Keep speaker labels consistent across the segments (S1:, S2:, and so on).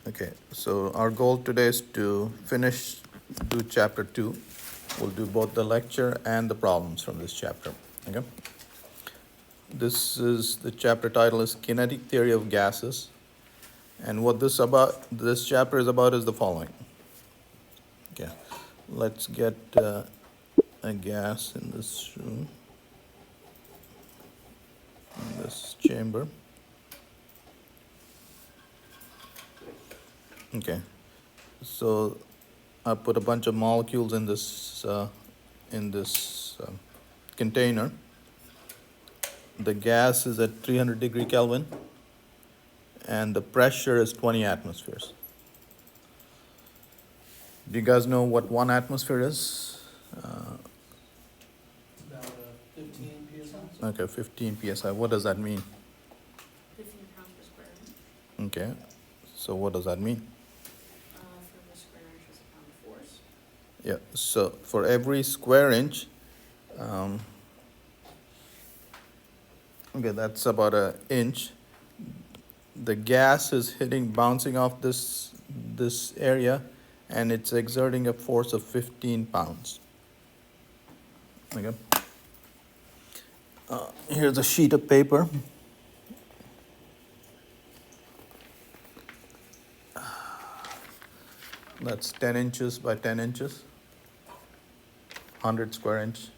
S1: Okay, so our goal today is to do chapter 2. We'll do both the lecture and the problems from this chapter. Okay. The chapter title is Kinetic Theory of Gases. And what this chapter is about is the following. Okay, let's get a gas in this room, in this chamber. Okay, so I put a bunch of molecules in this container. The gas is at 300 degree Kelvin, and the pressure is 20 atmospheres. Do you guys know what 1 atmosphere is?
S2: About 15 psi.
S1: Okay, 15 psi. What does that mean?
S3: 15 pounds per square inch.
S1: Okay, so what does that mean?
S3: For the square inch is a pound of force.
S1: Yeah, so for every square inch, okay, that's about an inch. The gas is bouncing off this area, and it's exerting a force of 15 pounds. Okay. Here's a sheet of paper. That's 10 inches by 10 inches, 100 square inch.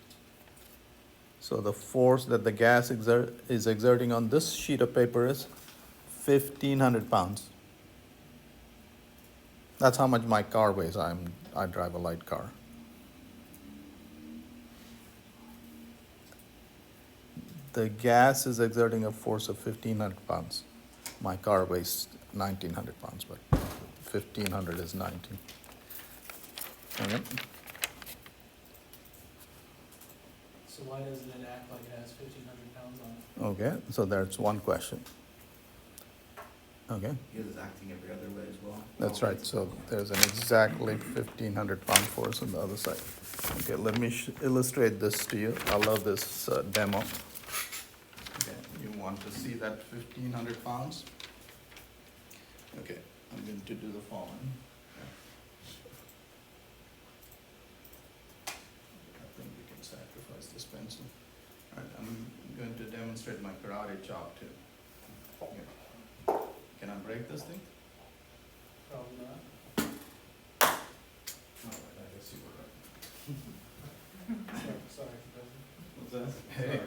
S1: So the force that the gas is exerting on this sheet of paper is 1,500 pounds. That's how much my car weighs. I drive a light car. The gas is exerting a force of 1,500 pounds. My car weighs 1,900 pounds, but 1,500 is 19. Okay.
S2: So why doesn't it act like it has 1,500 pounds on it?
S1: Okay, so that's one question. Okay,
S4: Because it's acting every other way as well.
S1: that's right. So there's an exactly 1,500 pound force on the other side. Okay, let me illustrate this to you. I love this demo. Okay, you want to see that 1,500 pounds? Okay, I'm going to do the following. I think we can sacrifice this pencil. All right, I'm going to demonstrate my karate chop too. Okay. Can I break this thing?
S2: Probably not.
S1: All right, I guess you were right.
S2: Sorry, President.
S1: What's that? Hey,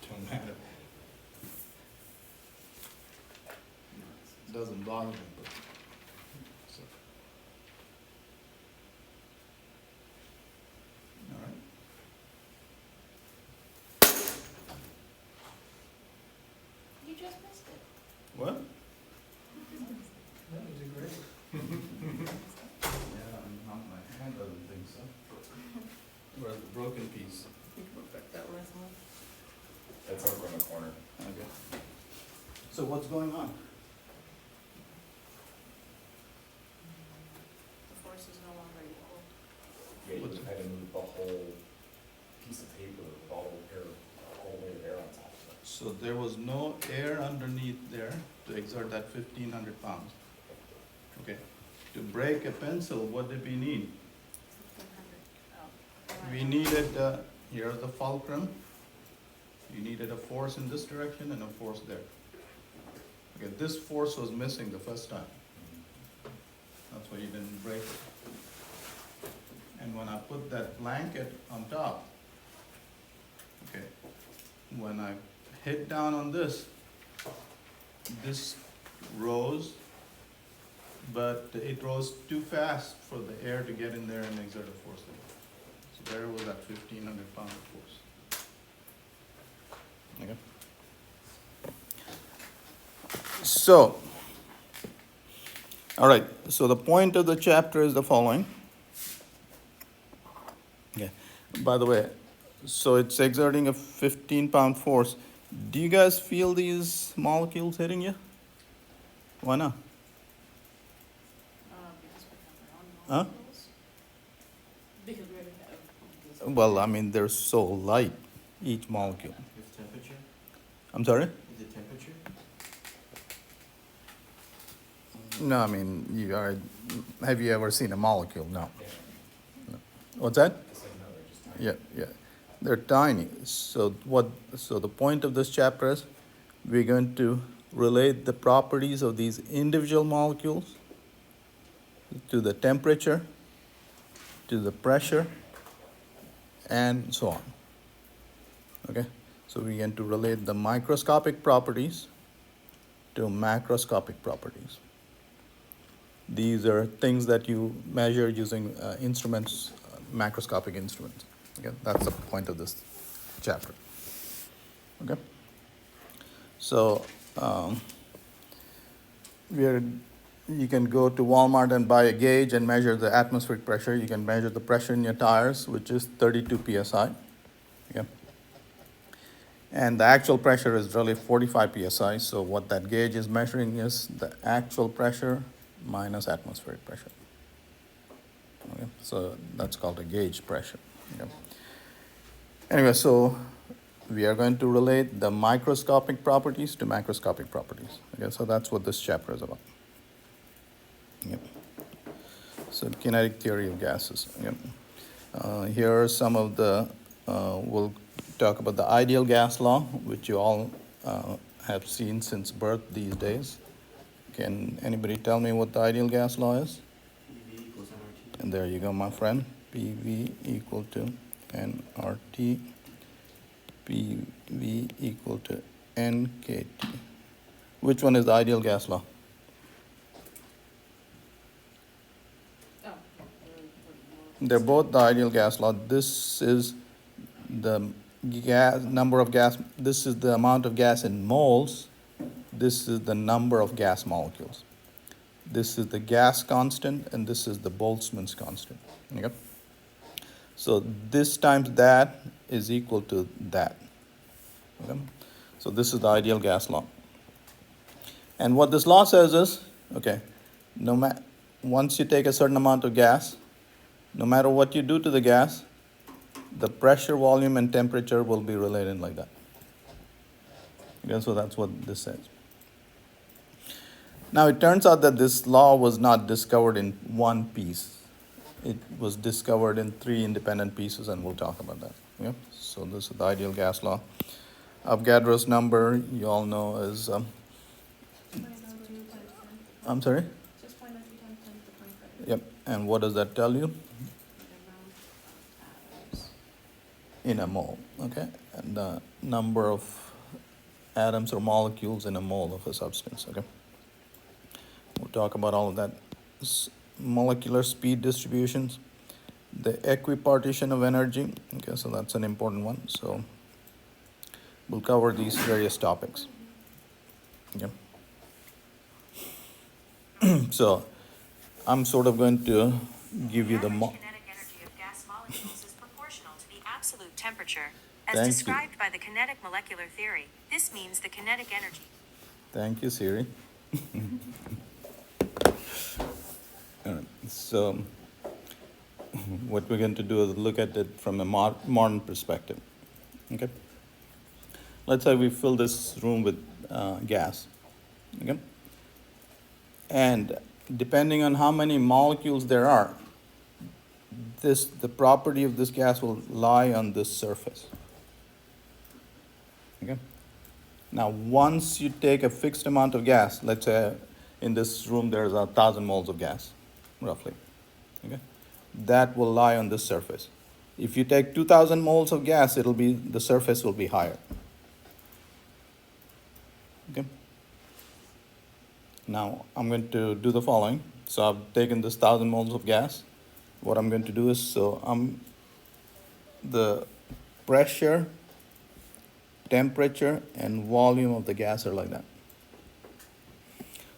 S1: don't matter. It doesn't bother me, but. So. All right.
S3: You just missed it.
S1: What?
S2: That was a great.
S1: Yeah, my hand doesn't think so. Where's the broken piece?
S4: That's over in the corner.
S1: Okay. So what's going on?
S3: The force is no longer equal.
S4: Yeah, you just had to move the whole piece of paper with all the air, all the way of air on top of it.
S1: So there was no air underneath there to exert that 1,500 pounds. Okay. To break a pencil, what did we need?
S3: 1,500. Oh.
S1: We needed, here's the fulcrum. You needed a force in this direction and a force there. Okay, this force was missing the first time. That's why you didn't break it. And when I put that blanket on top, okay, when I hit down on this rose, but it rose too fast for the air to get in there and exert a force there. So there was that 1,500 pound force. Okay. So, all right, so the point of the chapter is the following. Okay, by the way, so it's exerting a 15 pound force. Do you guys feel these molecules hitting you? Why not?
S3: Because we have our own
S1: Huh?
S3: molecules. Because we already have.
S1: Well, I mean, they're so light, each molecule.
S4: With temperature?
S1: I'm sorry?
S4: Is it temperature?
S1: No, I mean, have you ever seen a molecule? No.
S4: Yeah.
S1: What's that?
S4: I said no, they're just tiny.
S1: Yeah. They're tiny. So the point of this chapter is we're going to relate the properties of these individual molecules to the temperature, to the pressure, and so on. Okay? So we're going to relate the microscopic properties to macroscopic properties. These are things that you measure using instruments, macroscopic instruments. Okay? That's the point of this chapter. Okay? So you can go to Walmart and buy a gauge and measure the atmospheric pressure. You can measure the pressure in your tires, which is 32 psi. Okay? And the actual pressure is really 45 psi. So what that gauge is measuring is the actual pressure minus atmospheric pressure. Okay? So that's called a gauge pressure. Okay? Anyway, so we are going to relate the microscopic properties to macroscopic properties. Okay? So that's what this chapter is about. Yep. So kinetic theory of gases. Yep. Here are some of the, we'll talk about the ideal gas law, which you all have seen since birth these days. Can anybody tell me what the ideal gas law is?
S5: PV equals nRT.
S1: And there you go, my friend. PV equal to nRT. PV equal to nKT. Which one is the ideal gas law?
S3: Oh.
S1: They're both the ideal gas law. This is the number of gas, this is the amount of gas in moles. This is the number of gas molecules. This is the gas constant, and this is the Boltzmann's constant. Okay? So this times that is equal to that. Okay? So this is the ideal gas law. And what this law says is, okay, once you take a certain amount of gas, no matter what you do to the gas, the pressure, volume, and temperature will be related like that. Okay, so that's what this says. Now, it turns out that this law was not discovered in one piece. It was discovered in 3 independent pieces, and we'll talk about that. Yeah? So this is the ideal gas law. Avogadro's number, you all know, is, I'm sorry?
S3: Just 0.93 times 10 to the 25.
S1: Yep, and what does that tell you? In a mole, okay? And the number of atoms or molecules in a mole of a substance, okay? We'll talk about all of that. Molecular speed distributions, the equipartition of energy, okay, so that's an important one. So we'll cover these various topics. Okay. So I'm sort of going to give you the
S6: average kinetic energy of gas molecules is proportional to the absolute temperature, as
S1: Thank you.
S6: described by the kinetic molecular theory. This means the kinetic energy.
S1: Thank you, Siri. All right, so what we're going to do is look at it from a modern perspective. Okay. Let's say we fill this room with gas. Okay. And depending on how many molecules there are, the property of this gas will lie on this surface. Okay. Now, once you take a fixed amount of gas, let's say in this room there's 1,000 moles of gas, roughly. Okay. That will lie on this surface. If you take 2,000 moles of gas, the surface will be higher. Okay. Now, I'm going to do the following. So I've taken this 1,000 moles of gas. What I'm going to do is, the pressure, temperature, and volume of the gas are like that.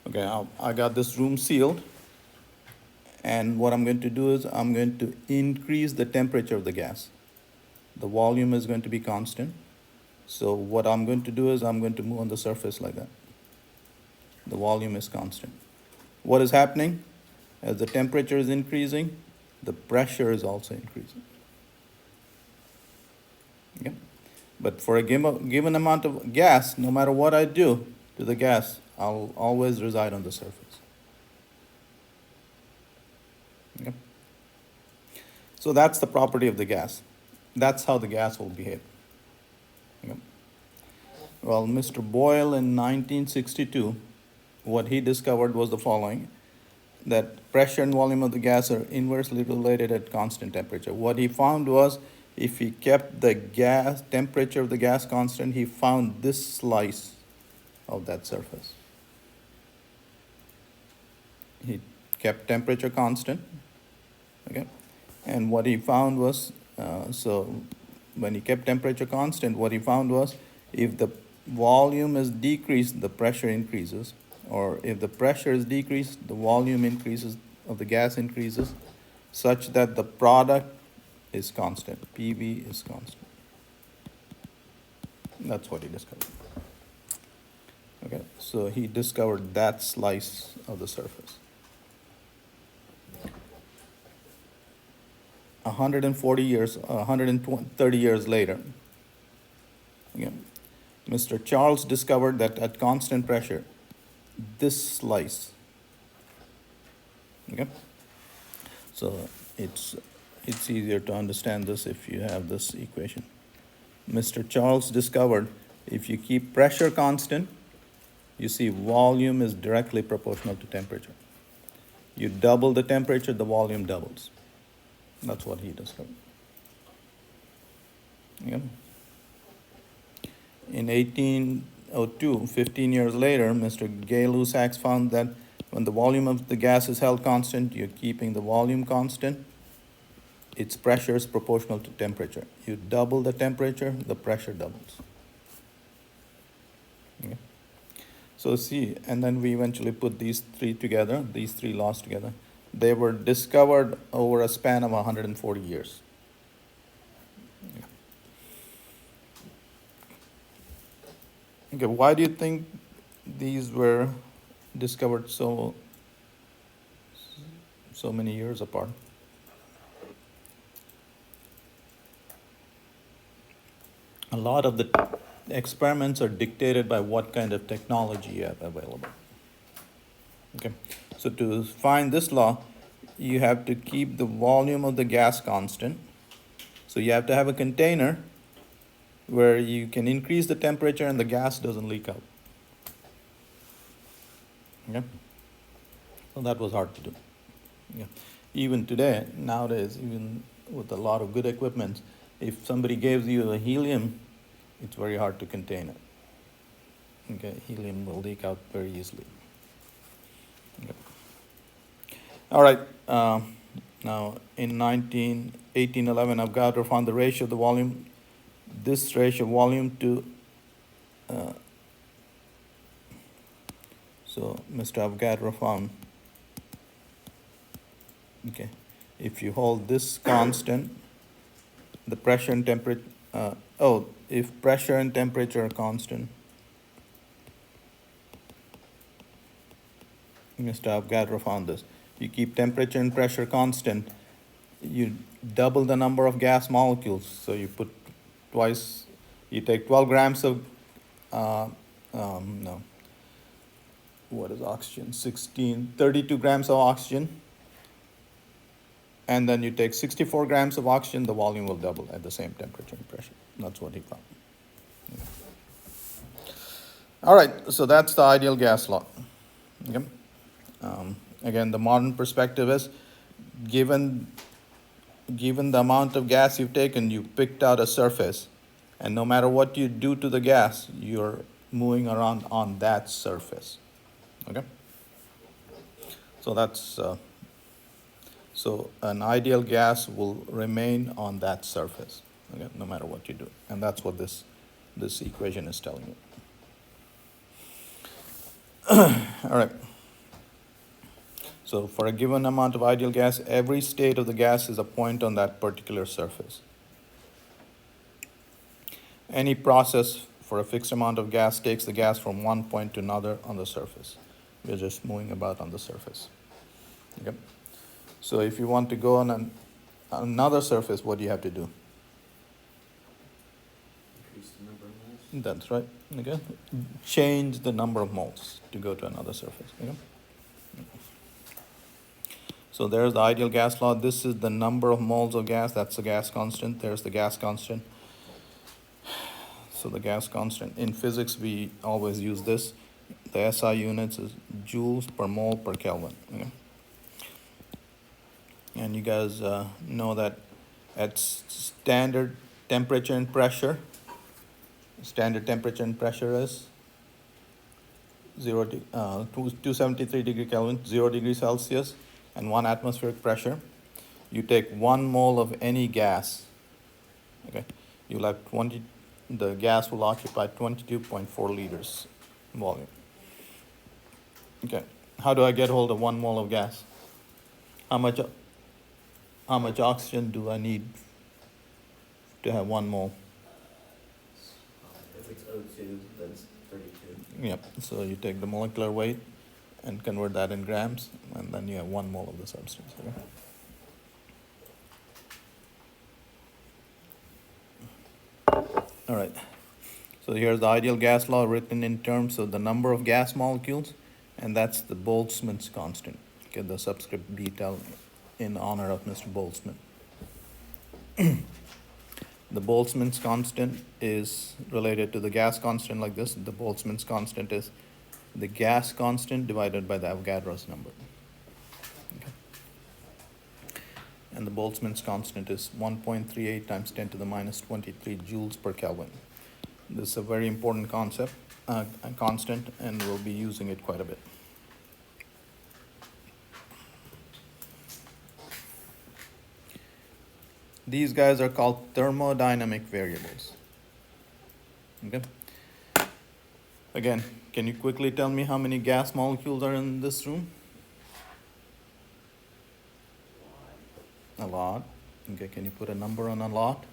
S1: Okay, I got this room sealed. And what I'm going to do is I'm going to increase the temperature of the gas. The volume is going to be constant. So what I'm going to do is I'm going to move on the surface like that. The volume is constant. What is happening? As the temperature is increasing, the pressure is also increasing. Okay? But for a given amount of gas, no matter what I do to the gas, I'll always reside on the surface. Okay? So that's the property of the gas. That's how the gas will behave. Okay? Well, Mr. Boyle in 1962, what he discovered was the following, that pressure and volume of the gas are inversely related at constant temperature. What he found was, if he kept the gas temperature of the gas constant, he found this slice of that surface. He kept temperature constant, okay? And what he found was, so when he kept temperature constant, what he found was, if the volume is decreased, the pressure increases, or if the pressure is decreased, the volume increases of the gas increases, such that the product is constant. PV is constant. That's what he discovered. Okay, so he discovered that slice of the surface. 140 years, 130 years later, again, Mr. Charles discovered that at constant pressure, this slice, okay? So it's easier to understand this if you have this equation. Mr. Charles discovered if you keep pressure constant, you see volume is directly proportional to temperature. You double the temperature, the volume doubles. That's what he discovered. Yeah. In 1802, 15 years later, Mr. Gay-Lussac found that when the volume of the gas is held constant, you're keeping the volume constant. Its pressure is proportional to temperature. You double the temperature, the pressure doubles. Okay. So see, and then we eventually put these three together, these three laws together. They were discovered over a span of 140 years. Okay, why do you think these were discovered so many years apart? A lot of the experiments are dictated by what kind of technology you have available. Okay, so to find this law, you have to keep the volume of the gas constant. So you have to have a container where you can increase the temperature and the gas doesn't leak out. Okay, so that was hard to do. Yeah. Even today, nowadays, even with a lot of good equipment, if somebody gives you a helium, it's very hard to contain it. Okay, helium will leak out very easily. Okay. All right. Now, in 1811, Avogadro found the ratio of the volume. This ratio of volume to so Mr. Avogadro found. Okay, if you hold this constant, the pressure and temperature. If pressure and temperature are constant, Mr. Avogadro found this. You keep temperature and pressure constant, you double the number of gas molecules. So you put twice, you take 12 grams of, what is oxygen? 32 grams of oxygen. And then you take 64 grams of oxygen, the volume will double at the same temperature and pressure. That's what he found. Yeah. All right, so that's the ideal gas law. Okay. Again, the modern perspective is, given the amount of gas you've taken, you picked out a surface, and no matter what you do to the gas, you're moving around on that surface. Okay? So that's, so an ideal gas will remain on that surface, okay, no matter what you do. And that's what this equation is telling you. All right. So for a given amount of ideal gas, every state of the gas is a point on that particular surface. Any process for a fixed amount of gas takes the gas from one point to another on the surface. We're just moving about on the surface. Okay? So if you want to go on another surface, what do you have to do?
S5: Increase the number of moles.
S1: That's right. Okay? Change the number of moles to go to another surface. Okay? So there's the ideal gas law. This is the number of moles of gas. That's the gas constant. There's the gas constant. So the gas constant, in physics, we always use this. The SI units is joules per mole per Kelvin. Okay? And you guys know that at standard temperature and pressure, standard temperature and pressure is 273 degree Kelvin, 0 degree Celsius, and 1 atmospheric pressure. You take 1 mole of any gas, okay, you'll have the gas will occupy 22.4 liters volume. Okay, how do I get hold of 1 mole of gas? How much oxygen do I need to have 1 mole?
S5: If it's O2, then it's 32.
S1: Yep, so you take the molecular weight and convert that in grams, and then you have 1 mole of the substance. Okay? All right, so here's the ideal gas law written in terms of the number of gas molecules, and that's the Boltzmann's constant. Okay, the subscript beta in honor of Mr. Boltzmann. The Boltzmann's constant is related to the gas constant like this. The Boltzmann's constant is the gas constant divided by the Avogadro's number. Okay. And the Boltzmann's constant is 1.38 times 10 to the minus 23 joules per Kelvin. This is a very important concept, a constant, and we'll be using it quite a bit. These guys are called thermodynamic variables. Okay. Again, can you quickly tell me how many gas molecules are in this room? A lot. Okay, can you put a number on a lot?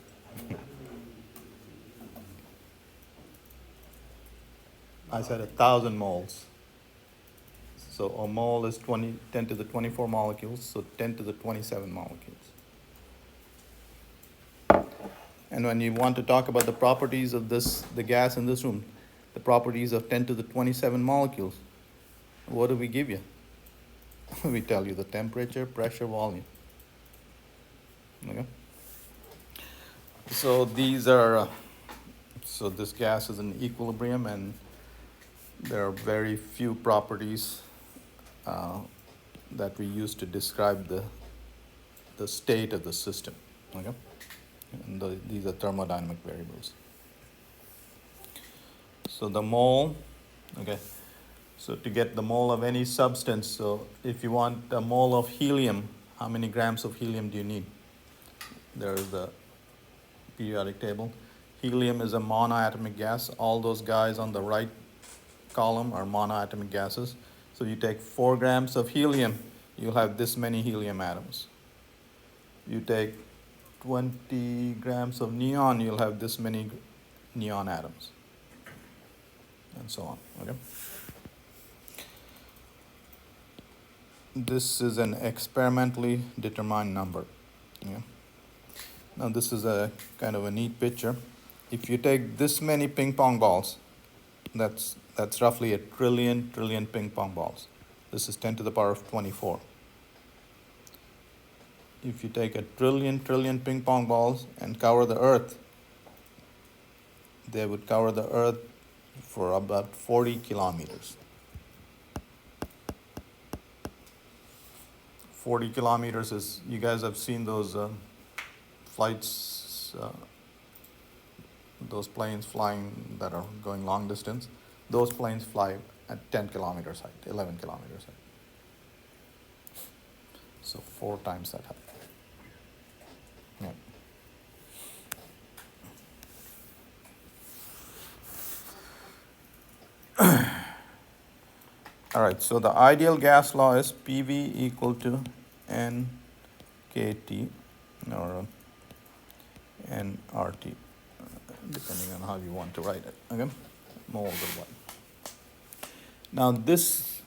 S1: I said 1,000 moles. So a mole is 10 to the 24 molecules, so 10 to the 27 molecules. And when you want to talk about the properties of the gas in this room, the properties of 10 to the 27 molecules, what do we give you? We tell you the temperature, pressure, volume. Okay? So these are, so this gas is in equilibrium, and there are very few properties that we use to describe the state of the system. Okay? And these are thermodynamic variables. So the mole, okay, so to get the mole of any substance, so if you want a mole of helium, how many grams of helium do you need? There is the periodic table. Helium is a monoatomic gas. All those guys on the right column are monoatomic gases. So you take 4 grams of helium, you'll have this many helium atoms. You take 20 grams of neon, you'll have this many neon atoms, and so on. Okay. This is an experimentally determined number. Yeah. Now this is a kind of a neat picture. If you take this many ping pong balls, that's roughly 1 trillion ping pong balls. This is 10 to the power of 24. If you take 1 trillion ping pong balls and cover the earth, they would cover the earth for about 40 kilometers. 40 kilometers is, you guys have seen those flights, those planes flying that are going long distance. Those planes fly at 10 kilometers height, 11 kilometers height. So 4 times that height. Yeah. All right, so the ideal gas law is PV equal to NKT or nRT, depending on how you want to write it. Okay, moles of what. Now this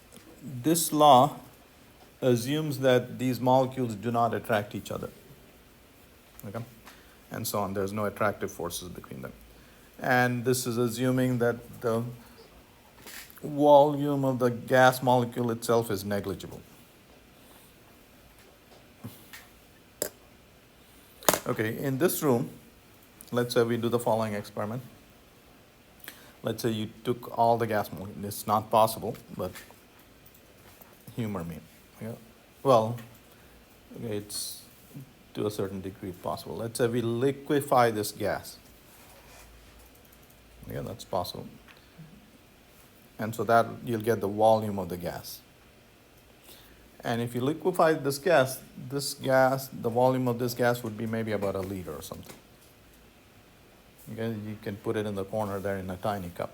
S1: law assumes that these molecules do not attract each other. Okay, and so on. There's no attractive forces between them. And this is assuming that the volume of the gas molecule itself is negligible. Okay, in this room, let's say we do the following experiment. Let's say you took all the gas molecules. It's not possible, but humor me. Yeah. Well, okay, it's to a certain degree possible. Let's say we liquefy this gas. Yeah, that's possible. And so that you'll get the volume of the gas. And if you liquefy this gas, the volume of this gas would be maybe about a liter or something. Okay, you can put it in the corner there in a tiny cup.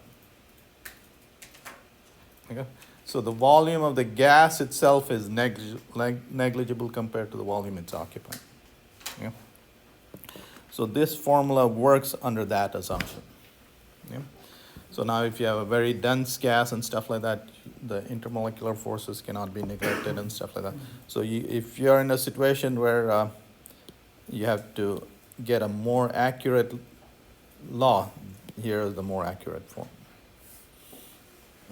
S1: Okay, so the volume of the gas itself is negligible compared to the volume it's occupying. Yeah. So this formula works under that assumption. Yeah. So now if you have a very dense gas and stuff like that, the intermolecular forces cannot be neglected and stuff like that. So if you're in a situation where you have to get a more accurate law, here is the more accurate form.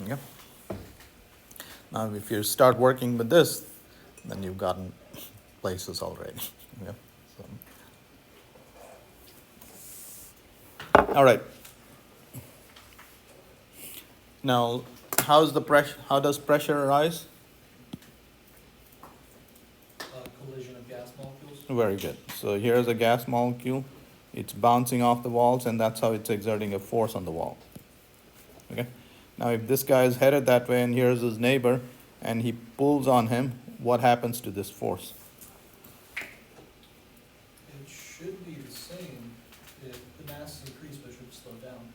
S1: Yeah. Now if you start working with this, then you've gotten places already. Yeah. So. All right. Now, how does pressure arise?
S2: Collision of gas molecules.
S1: Very good. So here's a gas molecule. It's bouncing off the walls, and that's how it's exerting a force on the wall. Okay. Now, if this guy is headed that way, and here's his neighbor, and he pulls on him, what happens to this force?
S2: It should be the same if the mass is increased, but it should slow down.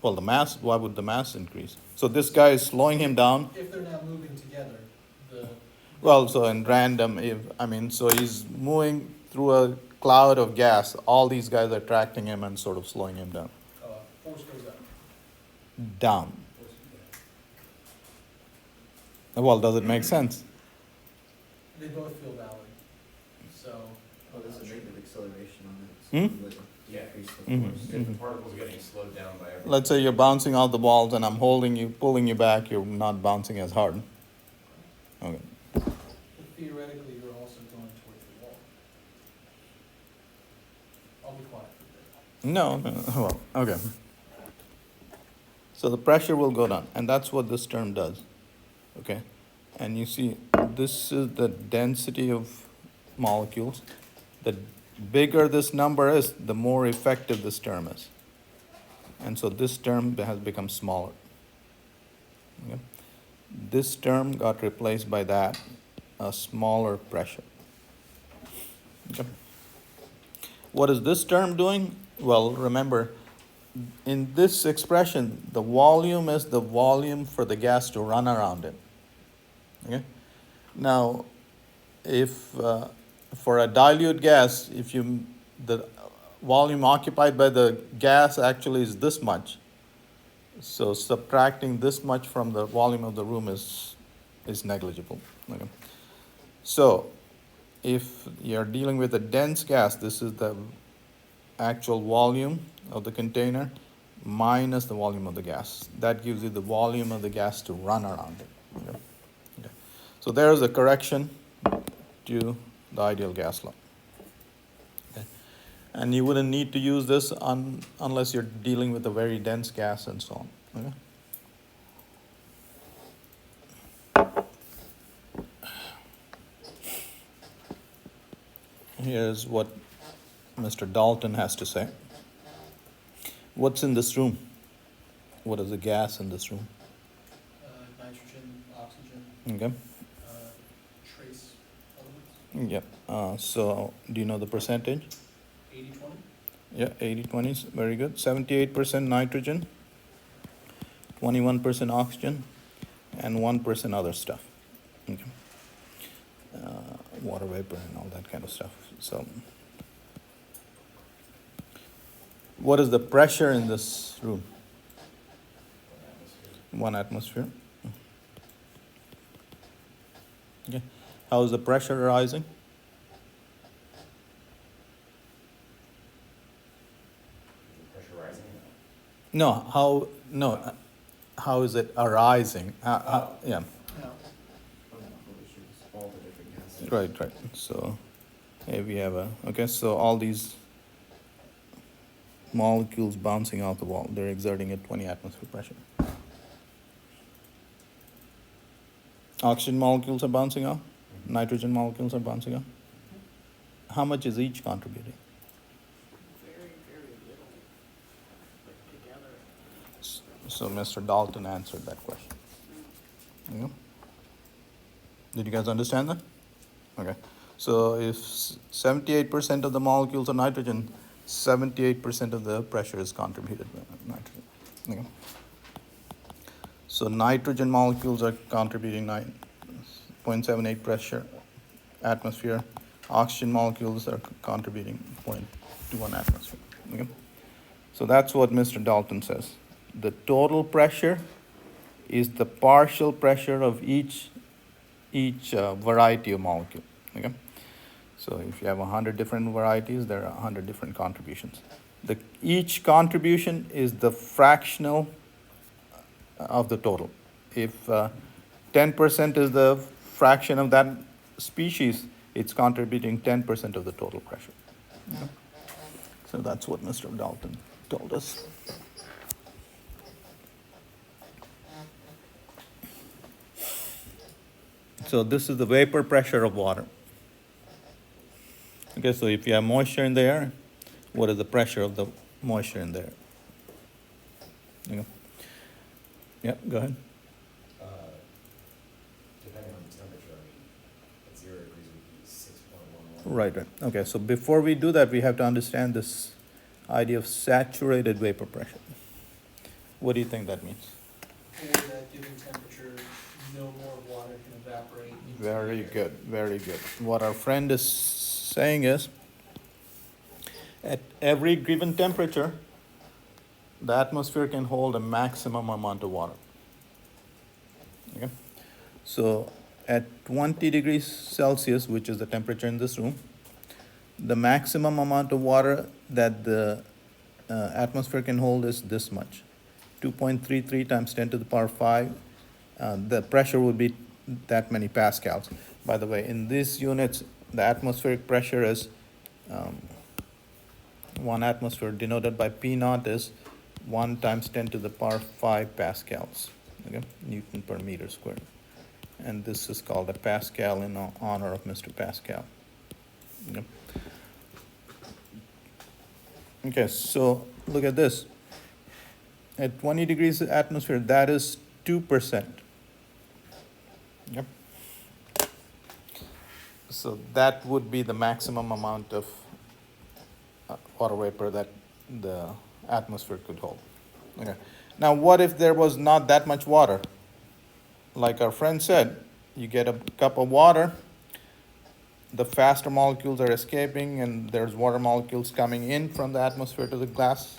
S1: Well, the mass, why would the mass increase? So this guy is slowing him down.
S2: If they're now moving together,
S1: Well, so in random, so he's moving through a cloud of gas. All these guys are attracting him and sort of slowing him down.
S2: force goes up.
S1: Down. Well, does it make sense?
S2: They both feel valid, so.
S5: Oh, there's a negative acceleration on it.
S1: Hmm?
S5: So it would
S4: Yeah.
S5: increase the
S1: Mhm.
S5: force.
S4: If the particle's getting slowed down by everything.
S1: Let's say you're bouncing off the walls and I'm holding you, pulling you back. You're not bouncing as hard. Okay.
S2: But theoretically, you're also going towards the wall. I'll be quiet for a bit.
S1: No, well, okay. So the pressure will go down, and that's what this term does. Okay? And you see, this is the density of molecules. The bigger this number is, the more effective this term is. And so this term has become smaller. Okay? This term got replaced by that, a smaller pressure. Okay? What is this term doing? Well, remember, in this expression, the volume is the volume for the gas to run around it. Okay? Now, if for a dilute gas, the volume occupied by the gas actually is this much, so subtracting this much from the volume of the room is negligible. Okay? So, if you're dealing with a dense gas, this is the actual volume of the container minus the volume of the gas. That gives you the volume of the gas to run around it. Okay? Okay. So there is a correction to the ideal gas law. Okay. And you wouldn't need to use this unless you're dealing with a very dense gas and so on. Okay? Here's what Mr. Dalton has to say. What's in this room? What is the gas in this room?
S2: Nitrogen, oxygen,
S1: Okay.
S2: trace elements,
S1: Yep. So do you know the percentage?
S2: 80-20.
S1: Yeah, 80-20 is very good. 78% nitrogen, 21% oxygen, and 1% other stuff. Okay. Water vapor and all that kind of stuff. So, what is the pressure in this room? 1 atmosphere. Okay. How is the pressure rising?
S4: Pressure rising?
S1: How is it arising? Yeah.
S2: Now,
S5: Oh, no, holy shoot, it's all the different gases.
S1: Right. So, Here we have okay, so all these molecules bouncing off the wall, they're exerting at 20 atmosphere pressure. Oxygen molecules are bouncing off, nitrogen molecules are bouncing off. How much is each contributing?
S3: Very, very little put together.
S1: So Mr. Dalton answered that question. Yeah. Did you guys understand that? Okay. So if 78% of the molecules are nitrogen, 78% of the pressure is contributed by nitrogen. Okay. So nitrogen molecules are contributing 9.78 pressure atmosphere. Oxygen molecules are contributing 0.21 atmosphere. Okay. So that's what Mr. Dalton says. The total pressure is the partial pressure of each variety of molecule. Okay. So if you have 100 different varieties, there are 100 different contributions. Each contribution is the fractional of the total. If 10% is the fraction of that species, it's contributing 10% of the total pressure. Okay. So that's what Mr. Dalton told us. So this is the vapor pressure of water. Okay, so if you have moisture in the air, what is the pressure of the moisture in there? Okay. Yeah, go ahead.
S4: Depending on the temperature, I mean, at 0 degrees would be 6.11.
S1: Right. Okay, so before we do that, we have to understand this idea of saturated vapor pressure. What do you think that means?
S2: For that given temperature, no more water can evaporate into the
S1: Very
S2: air.
S1: good, very good. What our friend is saying is, at every given temperature, the atmosphere can hold a maximum amount of water. Okay? So at 20 degrees Celsius, which is the temperature in this room, the maximum amount of water that the atmosphere can hold is this much, 2.33 times 10 to the power 5. The pressure would be that many pascals. By the way, in these units, the atmospheric pressure is 1 atmosphere denoted by P naught is 1 times 10 to the power 5 pascals, okay, Newton per meter squared. And this is called a Pascal in honor of Mr. Pascal. Okay. Okay, so look at this. At 20 degrees atmosphere, that is 2%. Yep. So that would be the maximum amount of water vapor that the atmosphere could hold. Okay. Now, what if there was not that much water? Like our friend said, you get a cup of water, the faster molecules are escaping, and there's water molecules coming in from the atmosphere to the glass.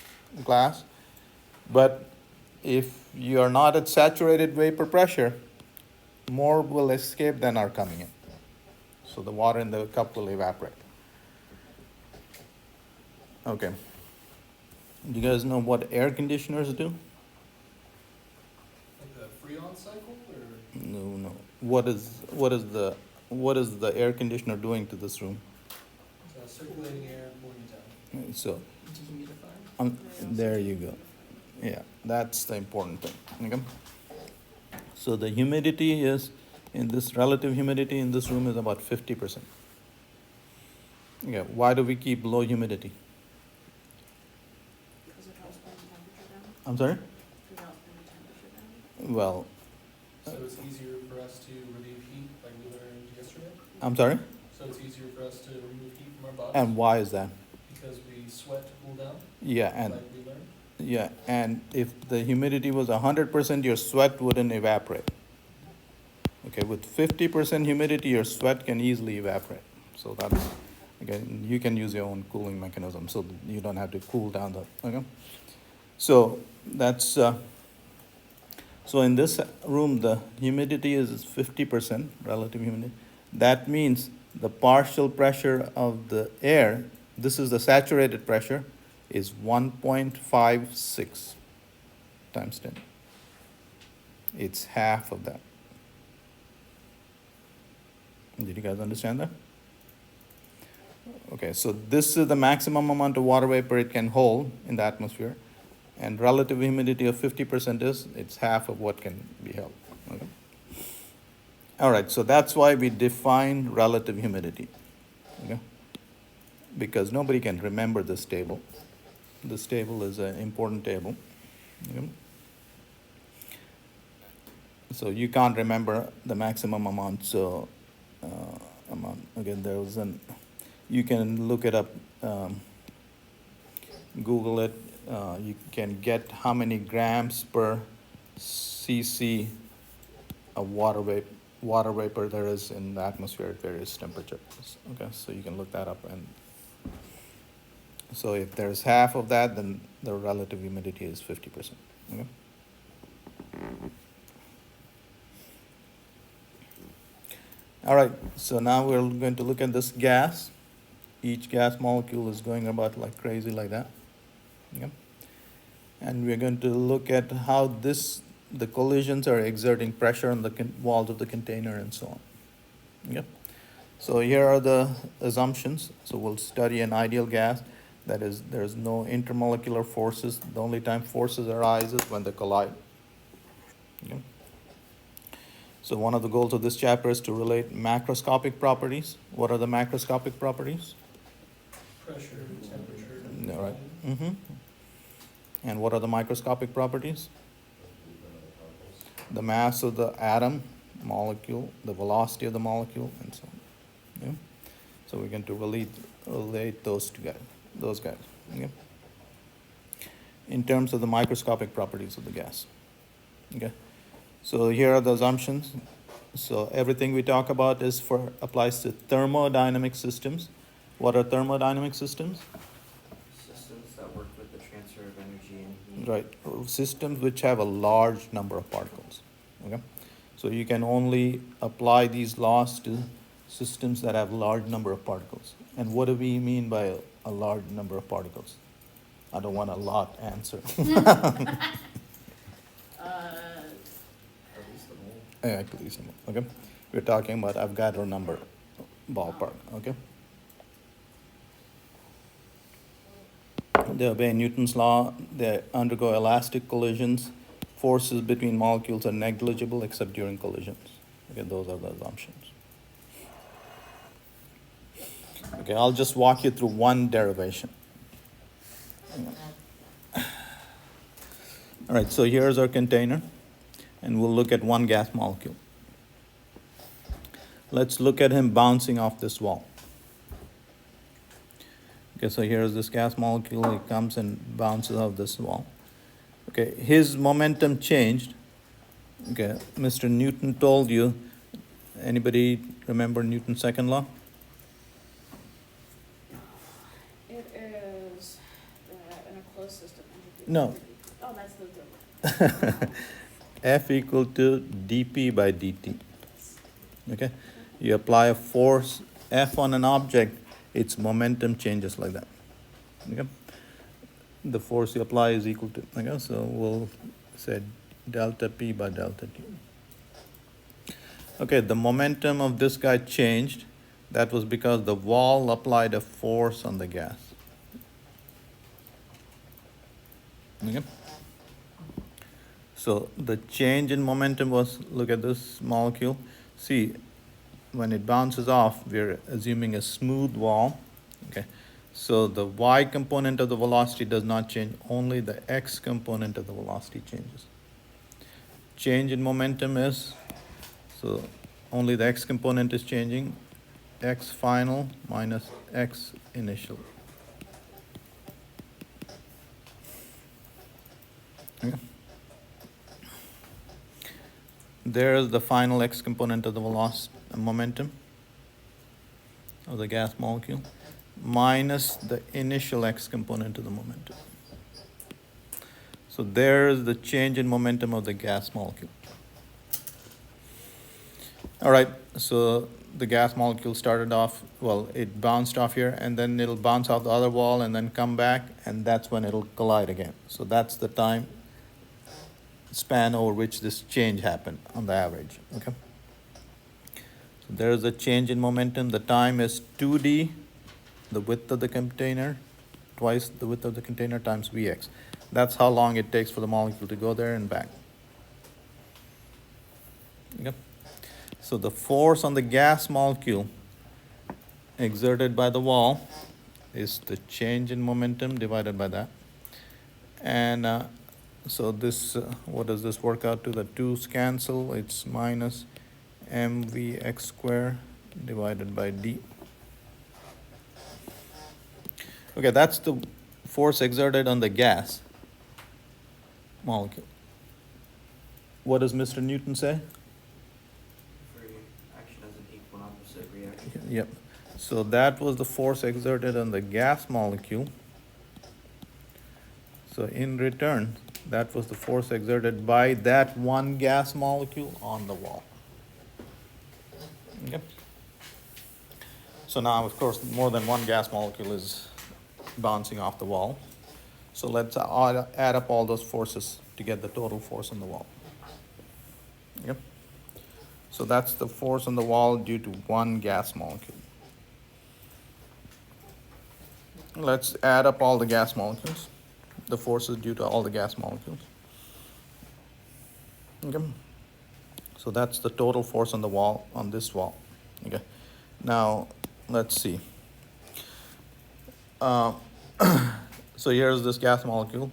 S1: But if you are not at saturated vapor pressure, more will escape than are coming in. So the water in the cup will evaporate. Okay. Do you guys know what air conditioners do?
S2: Like the Freon cycle, or?
S1: No. What is the air conditioner doing to this room?
S2: Circulating air, cooling it down.
S1: So
S2: Dehumidifier?
S1: there you go. Yeah, that's the important thing. Okay. So the humidity is, in this relative humidity in this room is about 50%. Yeah. Why do we keep low humidity?
S3: Because it helps bring the temperature down.
S1: I'm sorry?
S3: It helps bring the temperature down.
S1: Well,
S2: So it's easier for us to relieve heat, like we learned yesterday?
S1: I'm sorry?
S2: So it's easier for us to remove heat from our bodies?
S1: And why is that?
S2: Because we sweat to cool down,
S1: Yeah,
S2: like we learned?
S1: and if the humidity was 100%, your sweat wouldn't evaporate. Okay, with 50% humidity, your sweat can easily evaporate. So that's, again, you can use your own cooling mechanism, so you don't have to cool down the, okay? So that's, so in this room, the humidity is 50%, relative humidity. That means the partial pressure of the air, this is the saturated pressure, is 1.56 times 10. It's half of that. Did you guys understand that? Okay, so this is the maximum amount of water vapor it can hold in the atmosphere. And relative humidity of 50% is, it's half of what can be held. Okay? All right, so that's why we define relative humidity. Okay? Because nobody can remember this table. This table is an important table. Okay? So you can't remember the maximum amount. So again, there was you can look it up, Google it. You can get how many grams per cc of water vapor there is in the atmosphere at various temperatures. Okay, so you can look that up. And so if there's half of that, then the relative humidity is 50%. Okay? All right, so now we're going to look at this gas. Each gas molecule is going about like crazy like that. Okay? And we're going to look at how the collisions are exerting pressure on the walls of the container and so on. Okay? So here are the assumptions. So we'll study an ideal gas. That is, there's no intermolecular forces. The only time forces arise is when they collide. Okay? So one of the goals of this chapter is to relate macroscopic properties. What are the macroscopic properties?
S2: Pressure, temperature.
S1: All right.
S2: volume.
S1: And what are the microscopic properties? The mass of the atom, molecule, the velocity of the molecule, and so on. Yeah? So we're going to relate those guys. Okay? In terms of the microscopic properties of the gas. Okay? So here are the assumptions. So everything we talk about applies to thermodynamic systems. What are thermodynamic systems?
S5: Systems that work with the transfer of energy and heat.
S1: Right, systems which have a large number of particles. Okay, so you can only apply these laws to systems that have large number of particles. And what do we mean by a large number of particles? I don't want a lot answer.
S4: At least the mole.
S1: Yeah, at least, okay. We're talking about Avogadro number, ballpark. Okay. They obey Newton's law. They undergo elastic collisions. Forces between molecules are negligible except during collisions. Okay, those are the assumptions. Okay, I'll just walk you through one derivation. All right, so here's our container, and we'll look at one gas molecule. Let's look at him bouncing off this wall. Okay, so here's this gas molecule. It comes and bounces off this wall. Okay, his momentum changed. Okay, Mr. Newton told you. Anybody remember Newton's second law?
S3: It is in a closed system.
S1: No.
S3: Oh, that's the third one.
S1: F equal to dP by dt. Okay, you apply a force F on an object, its momentum changes like that. Okay, the force you apply is equal to, okay, so we'll say delta P by delta T. Okay, the momentum of this guy changed. That was because the wall applied a force on the gas. Okay. So the change in momentum was, look at this molecule. See, when it bounces off, we're assuming a smooth wall. Okay. So the y component of the velocity does not change, only the x component of the velocity changes. Change in momentum is, so only the x component is changing, x final minus x initial. Okay. There is the final x component of the velocity, momentum of the gas molecule, minus the initial x component of the momentum. So there is the change in momentum of the gas molecule. All right, so the gas molecule started off, well, it bounced off here, and then it'll bounce off the other wall and then come back, and that's when it'll collide again. So that's the time span over which this change happened on the average. Okay. So there is a change in momentum. The time is 2d the width of the container, twice the width of the container times Vx. That's how long it takes for the molecule to go there and back. Okay. So the force on the gas molecule exerted by the wall is the change in momentum divided by that. And so this, what does this work out to? The 2's cancel, it's minus mvx square divided by d. Okay, that's the force exerted on the gas molecule. What does Mr. Newton say?
S5: For action as an equal and opposite reaction.
S1: Yep. So that was the force exerted on the gas molecule. So in return, that was the force exerted by that one gas molecule on the wall. Okay. So now, of course, more than one gas molecule is bouncing off the wall. So let's add up all those forces to get the total force on the wall. Yep. So that's the force on the wall due to one gas molecule. Let's add up all the gas molecules, the forces due to all the gas molecules. Okay. So that's the total force on the wall, on this wall. Okay. Now, let's see. So here's this gas molecule.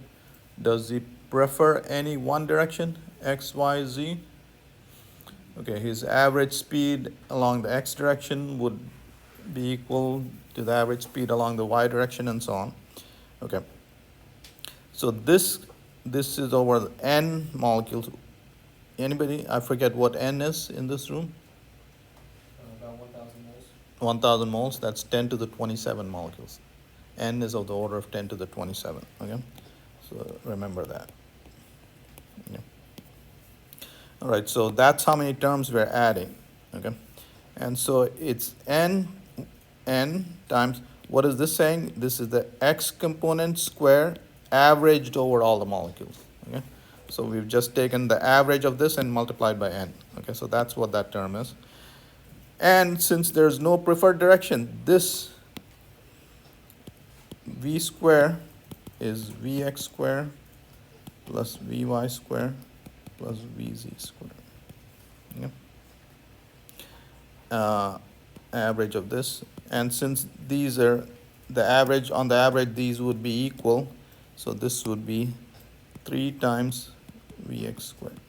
S1: Does it prefer any one direction, x, y, z? Okay, his average speed along the x direction would be equal to the average speed along the y direction and so on. Okay. So this is over n molecules. Anybody? I forget what n is in this room.
S2: About 1,000 moles.
S1: 1,000 moles. That's 10 to the 27 molecules. N is of the order of 10 to the 27. Okay. So remember that. Yeah. All right. So that's how many terms we're adding. Okay. And so it's n times, what is this saying? This is the x component square averaged over all the molecules. Okay. So we've just taken the average of this and multiplied by n. Okay, so that's what that term is. And since there's no preferred direction, this v square is vx square plus vy square plus vz square. Okay. Average of this. And since these are the average, on the average, these would be equal. So this would be 3 times Vx squared,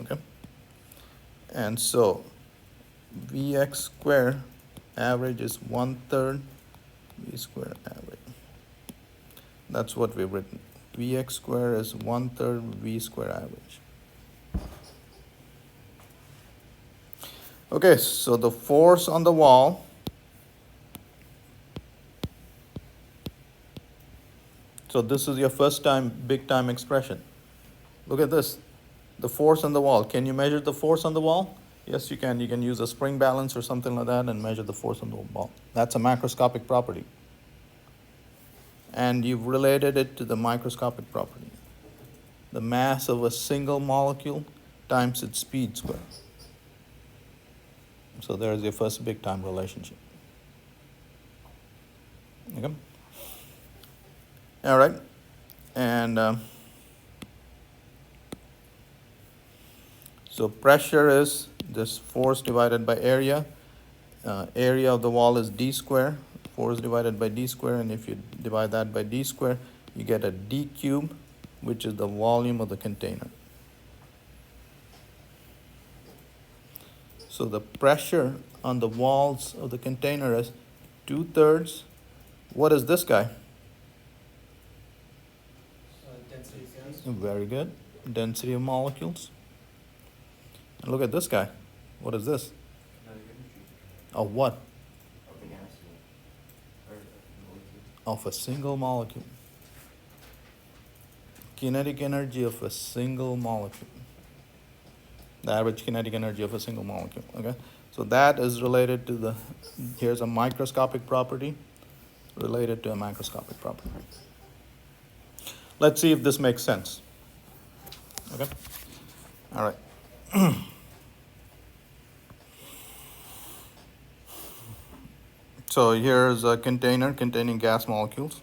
S1: okay? And so Vx squared average is 1/3 V squared average. That's what we've written. Vx squared is 1/3 V squared average. Okay, so the force on the wall So this is your first time, big time expression. Look at this, the force on the wall. Can you measure the force on the wall? Yes, you can. You can use a spring balance or something like that and measure the force on the wall. That's a macroscopic property. And you've related it to the microscopic property. The mass of a single molecule times its speed squared. So there's your first big time relationship. Okay? All right, and so pressure is this force divided by area. Area of the wall is d square, force divided by d square, and if you divide that by d square, you get a d cube, which is the volume of the container. So the pressure on the walls of the container is 2/3. What is this guy?
S2: Density of gas.
S1: Very good. Density of molecules. And look at this guy. What is this?
S5: Kinetic energy
S1: Of what?
S5: of the gas. Or molecule.
S1: Of a single molecule. Kinetic energy of a single molecule. The average kinetic energy of a single molecule. Okay? So that is related to the, here's a microscopic property related to a macroscopic property. Let's see if this makes sense. Okay? All right. So here's a container containing gas molecules.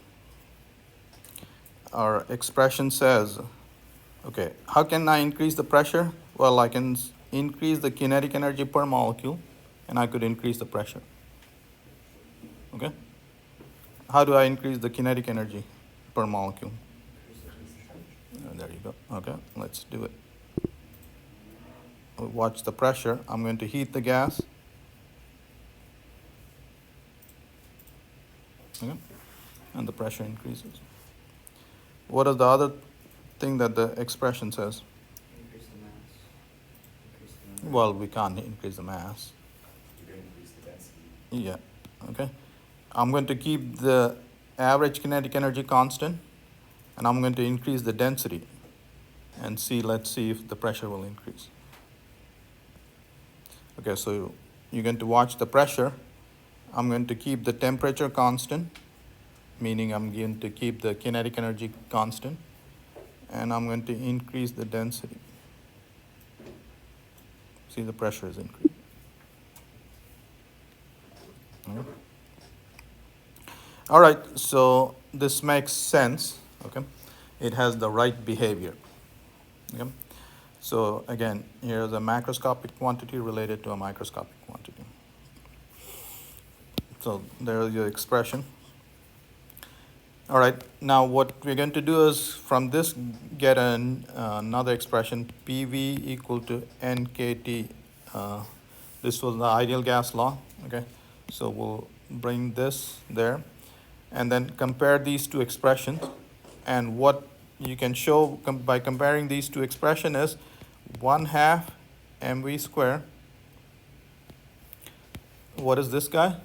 S1: Our expression says, okay, how can I increase the pressure? Well, I can increase the kinetic energy per molecule, and I could increase the pressure. Okay? How do I increase the kinetic energy per molecule? There you go. Okay, let's do it. Watch the pressure. I'm going to heat the gas. Okay? And the pressure increases. What is the other thing that the expression says?
S5: Increase the mass. Increase the number.
S1: Well, we can't increase the mass.
S4: You can increase the density.
S1: Yeah, okay. I'm going to keep the average kinetic energy constant, and I'm going to increase the density and let's see if the pressure will increase. Okay, so you're going to watch the pressure. I'm going to keep the temperature constant, meaning I'm going to keep the kinetic energy constant, and I'm going to increase the density. See, the pressure is increasing. Okay. All right, so this makes sense, okay? It has the right behavior, okay? So again, here's a macroscopic quantity related to a microscopic quantity. So there's your expression. All right, now what we're going to do is from this get another expression, PV equal to NKT. This was the ideal gas law, okay? So we'll bring this there and then compare these two expressions. And what you can show by comparing these two expressions is 1/2 mv square. What is this guy?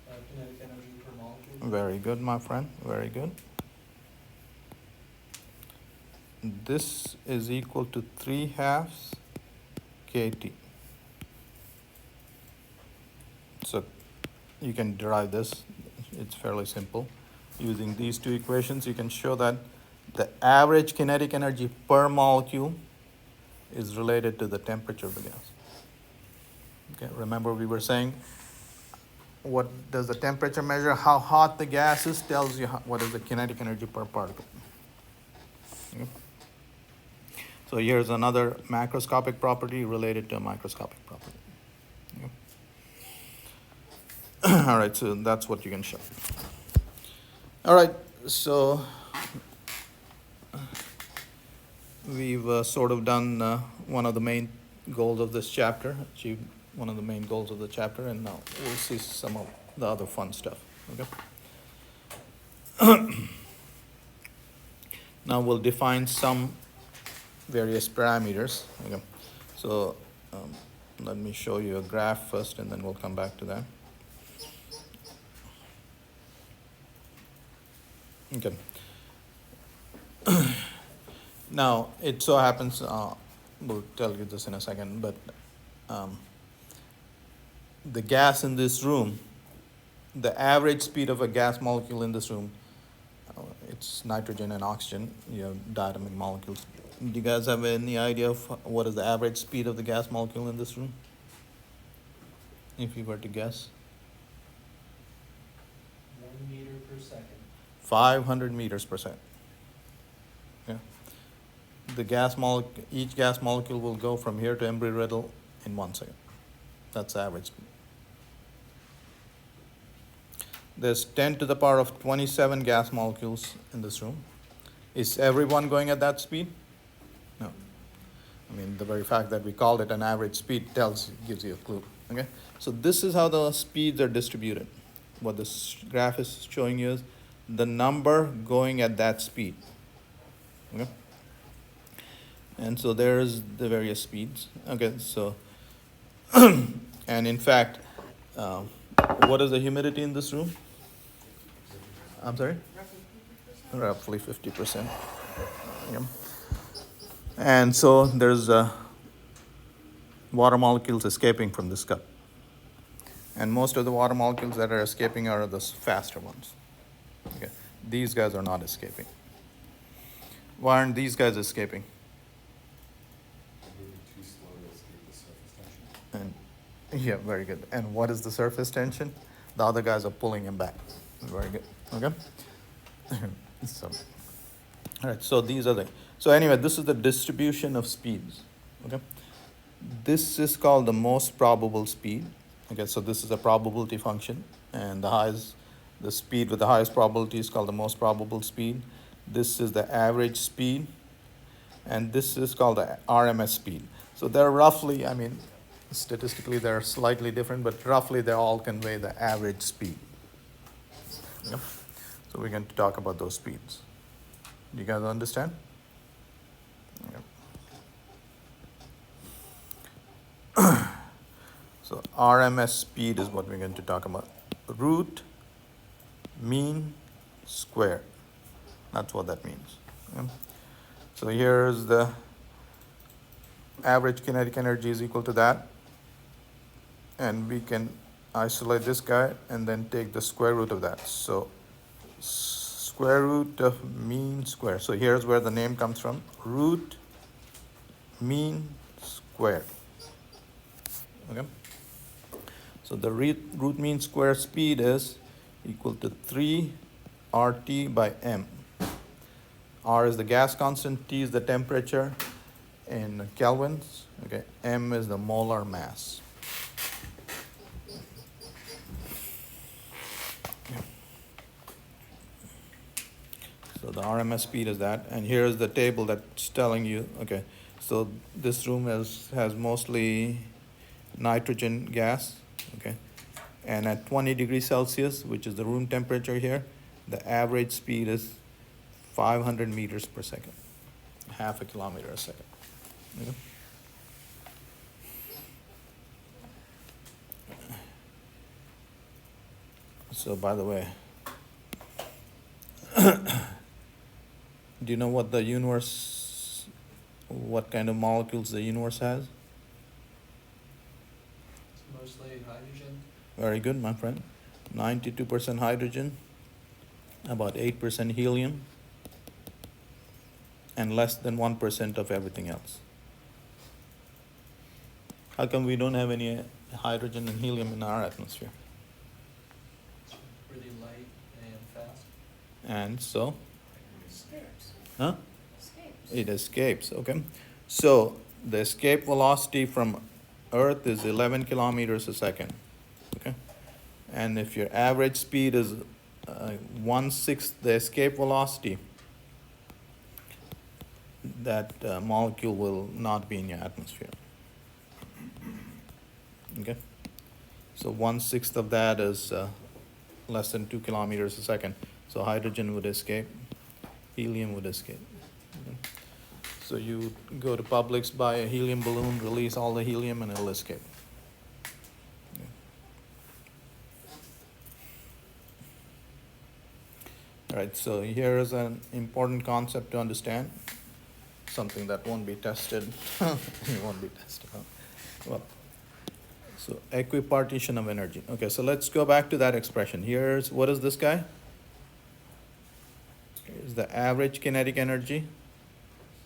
S2: Kinetic energy per molecule.
S1: Very good, my friend, very good. This is equal to 3/2 kT. So you can derive this, it's fairly simple. Using these two equations, you can show that the average kinetic energy per molecule is related to the temperature of the gas. Okay, remember we were saying, what does the temperature measure? How hot the gas is tells you what is the kinetic energy per particle. Okay. So here's another macroscopic property related to a microscopic property. Okay. All right, so that's what you can show. All right, so we've sort of done one of the main goals of this chapter, achieved one of the main goals of the chapter, and now we'll see some of the other fun stuff, okay? Now we'll define some various parameters, okay? So let me show you a graph first, and then we'll come back to that. Okay. Now, it so happens, we'll tell you this in a second, but the gas in this room, the average speed of a gas molecule in this room, it's nitrogen and oxygen, you have diatomic molecules. Do you guys have any idea of what is the average speed of the gas molecule in this room? If you were to guess.
S2: 1 meter per second.
S1: 500 meters per second. Yeah. The each gas molecule will go from here to Embry-Riddle in 1 second. That's the average speed. There's 10 to the power of 27 gas molecules in this room. Is everyone going at that speed? No. I mean, the very fact that we called it an average speed gives you a clue. Okay. So this is how the speeds are distributed. What this graph is showing you is the number going at that speed. Okay. And so there's the various speeds. Okay, so and in fact, what is the humidity in this room? I'm sorry? Roughly 50%. Yeah. And so there's water molecules escaping from this cup. And most of the water molecules that are escaping are the faster ones. Okay. These guys are not escaping. Why aren't these guys escaping?
S4: Moving too slow to escape the surface tension.
S1: Yeah, very good. And what is the surface tension? The other guys are pulling him back. Very good. Okay. So, all right. So these are the. So anyway, this is the distribution of speeds. Okay. This is called the most probable speed. Okay. So this is a probability function, and the speed with the highest probability is called the most probable speed. This is the average speed, and this is called the RMS speed. So they're roughly, I mean, statistically they're slightly different, but roughly they all convey the average speed. Yep. So we're going to talk about those speeds. Do you guys understand? Yep. So RMS speed is what we're going to talk about. Root mean square. That's what that means. Yep. So here's the average kinetic energy is equal to that. And we can isolate this guy and then take the square root of that. So square root of mean square. So here's where the name comes from. Root mean square. Okay. So the root mean square speed is equal to 3 RT by M. R is the gas constant, T is the temperature in kelvins. Okay. M is the molar mass. So the RMS speed is that, and here's the table that's telling you, okay, so this room has mostly nitrogen gas, okay, and at 20 degrees Celsius, which is the room temperature here, the average speed is 500 meters per second, half a kilometer a second. Okay. So by the way, do you know what kind of molecules the universe has?
S2: It's mostly hydrogen.
S1: Very good, my friend. 92% hydrogen, about 8% helium, and less than 1% of everything else. How come we don't have any hydrogen and helium in our atmosphere?
S2: It's really light and fast.
S1: And so,
S3: Escapes.
S1: huh?
S3: Escapes.
S1: It escapes, okay? So the escape velocity from Earth is 11 kilometers a second, okay? And if your average speed is 1/6 the escape velocity, that molecule will not be in your atmosphere. Okay? So 1/6 of that is less than 2 kilometers a second. So hydrogen would escape, helium would escape. Okay? So you go to Publix, buy a helium balloon, release all the helium, and it'll escape. Okay. All right, so here is an important concept to understand, something that won't be tested. It won't be tested. Huh? Well, so equipartition of energy. Okay, so let's go back to that expression. Here's, what is this guy? Here's the average kinetic energy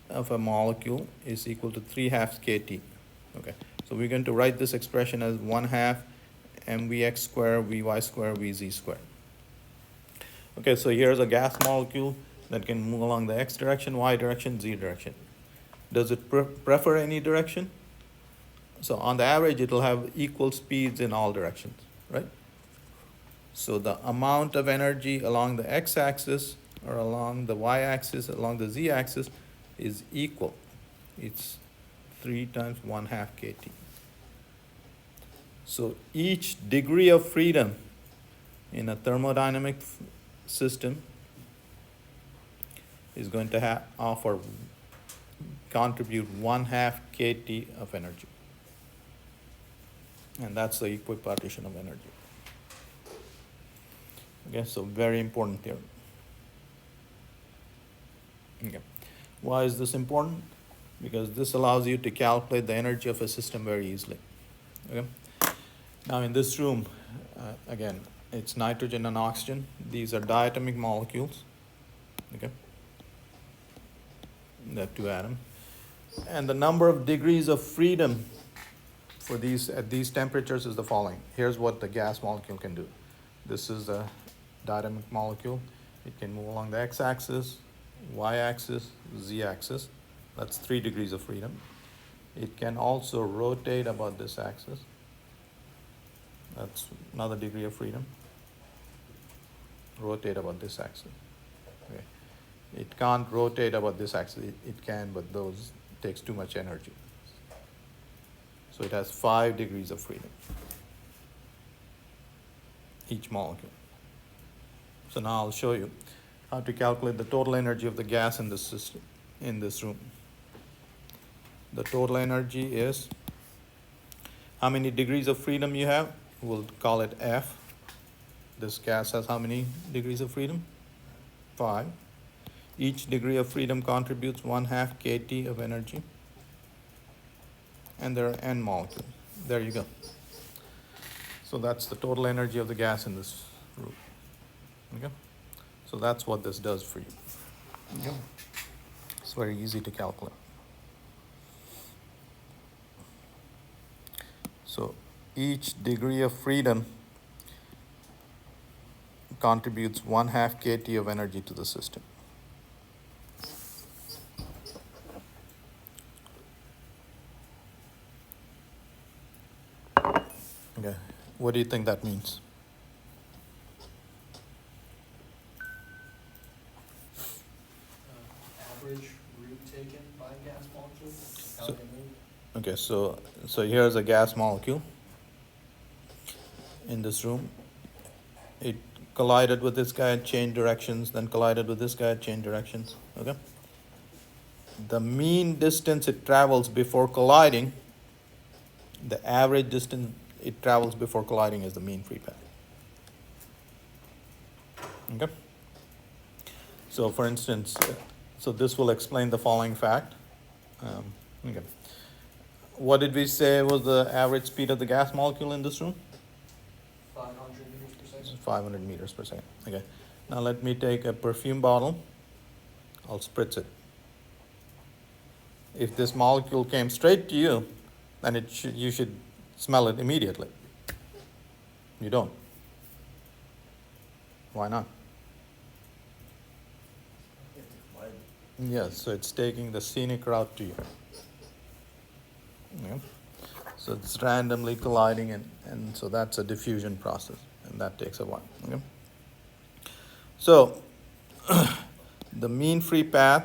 S1: of a molecule is equal to 3/2 kT. Okay, so we're going to write this expression as 1/2 mvx square vy square vz square. Okay, so here's a gas molecule that can move along the x direction, y direction, z direction. Does it prefer any direction? So on the average, it'll have equal speeds in all directions, right? So the amount of energy along the x-axis or along the y-axis, along the z-axis is equal. It's 3 times 1/2 kT. So each degree of freedom in a thermodynamic system is going to contribute 1/2 kT of energy. And that's the equipartition of energy. Okay, so very important theorem. Okay. Why is this important? Because this allows you to calculate the energy of a system very easily. Okay. Now in this room, again, it's nitrogen and oxygen. These are diatomic molecules. Okay. There are 2 atoms. And the number of degrees of freedom for these, at these temperatures is the following. Here's what the gas molecule can do. This is a dynamic molecule. It can move along the x-axis, y-axis, z-axis. That's 3 degrees of freedom. It can also rotate about this axis. That's another degree of freedom. Rotate about this axis. Okay. It can't rotate about this axis. It can, but those takes too much energy. So it has 5 degrees of freedom, each molecule. So now I'll show you how to calculate the total energy of the gas in this system, in this room. The total energy is how many degrees of freedom you have. We'll call it F. This gas has how many degrees of freedom? 5. Each degree of freedom contributes 1/2 kT of energy. And there are N molecules. There you go. So that's the total energy of the gas in this room. Okay? So that's what this does for you. Okay? It's very easy to calculate. So each degree of freedom contributes 1/2 kT of energy to the system. Okay, what do you think that means?
S2: Average route taken by gas molecule, how
S1: So-
S2: they move.
S1: Okay, so here's a gas molecule in this room. It collided with this guy, changed directions, then collided with this guy, changed directions. Okay? The mean distance it travels before colliding, the average distance it travels before colliding is the mean free path. Okay? So for instance, so this will explain the following fact. Okay. What did we say was the average speed of the gas molecule in this room?
S2: 500 meters per second.
S1: 500 meters per second. Okay. Now let me take a perfume bottle. I'll spritz it. If this molecule came straight to you, then you should smell it immediately. You don't. Why not? Yes, so it's taking the scenic route to you. Yeah. So it's randomly colliding, and so that's a diffusion process, and that takes a while. Okay. So the mean free path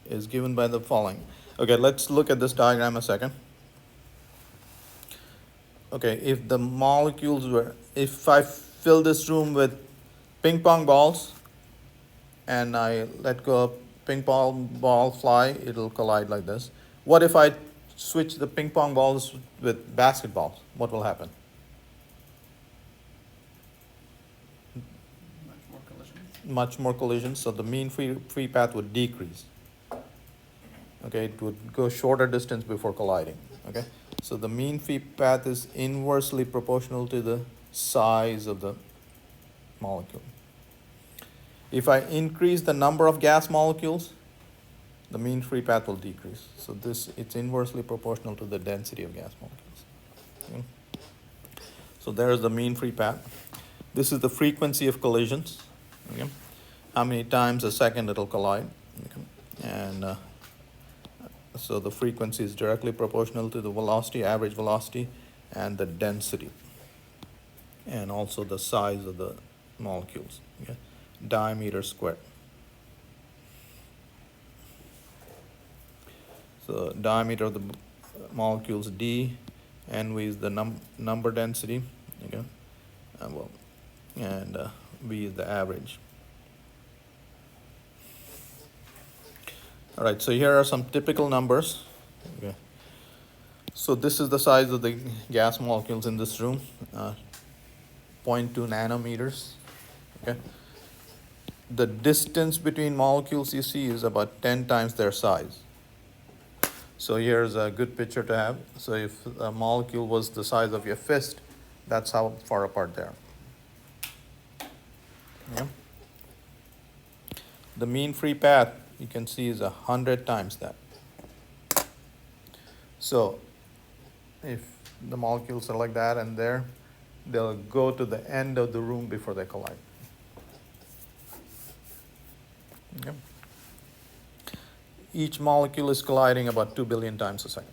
S1: is given by the following. Okay, let's look at this diagram a second. Okay, if the molecules were, if I fill this room with ping pong balls and I let go of ping pong ball fly, it'll collide like this. What if I switch the ping pong balls with basketballs? What will happen?
S3: Much more collisions.
S1: Much more collisions, so the mean free path would decrease. Okay, it would go shorter distance before colliding. Okay, so the mean free path is inversely proportional to the size of the molecule. If I increase the number of gas molecules, the mean free path will decrease. So it's inversely proportional to the density of gas molecules. Okay. So there's the mean free path. This is the frequency of collisions. Okay. How many times a second it'll collide. Okay. And so the frequency is directly proportional to the velocity, average velocity, and the density, and also the size of the molecules. Okay. Diameter squared. So diameter of the molecules d, and v is the number density. Okay. And v is the average. All right, so here are some typical numbers. Okay. So this is the size of the gas molecules in this room, 0.2 nanometers. Okay. The distance between molecules you see is about 10 times their size. So here's a good picture to have. So if a molecule was the size of your fist, that's how far apart they are. Yeah. The mean free path, you can see, is 100 times that. So if the molecules are like that, and there, they'll go to the end of the room before they collide. Okay. Each molecule is colliding about 2 billion times a second.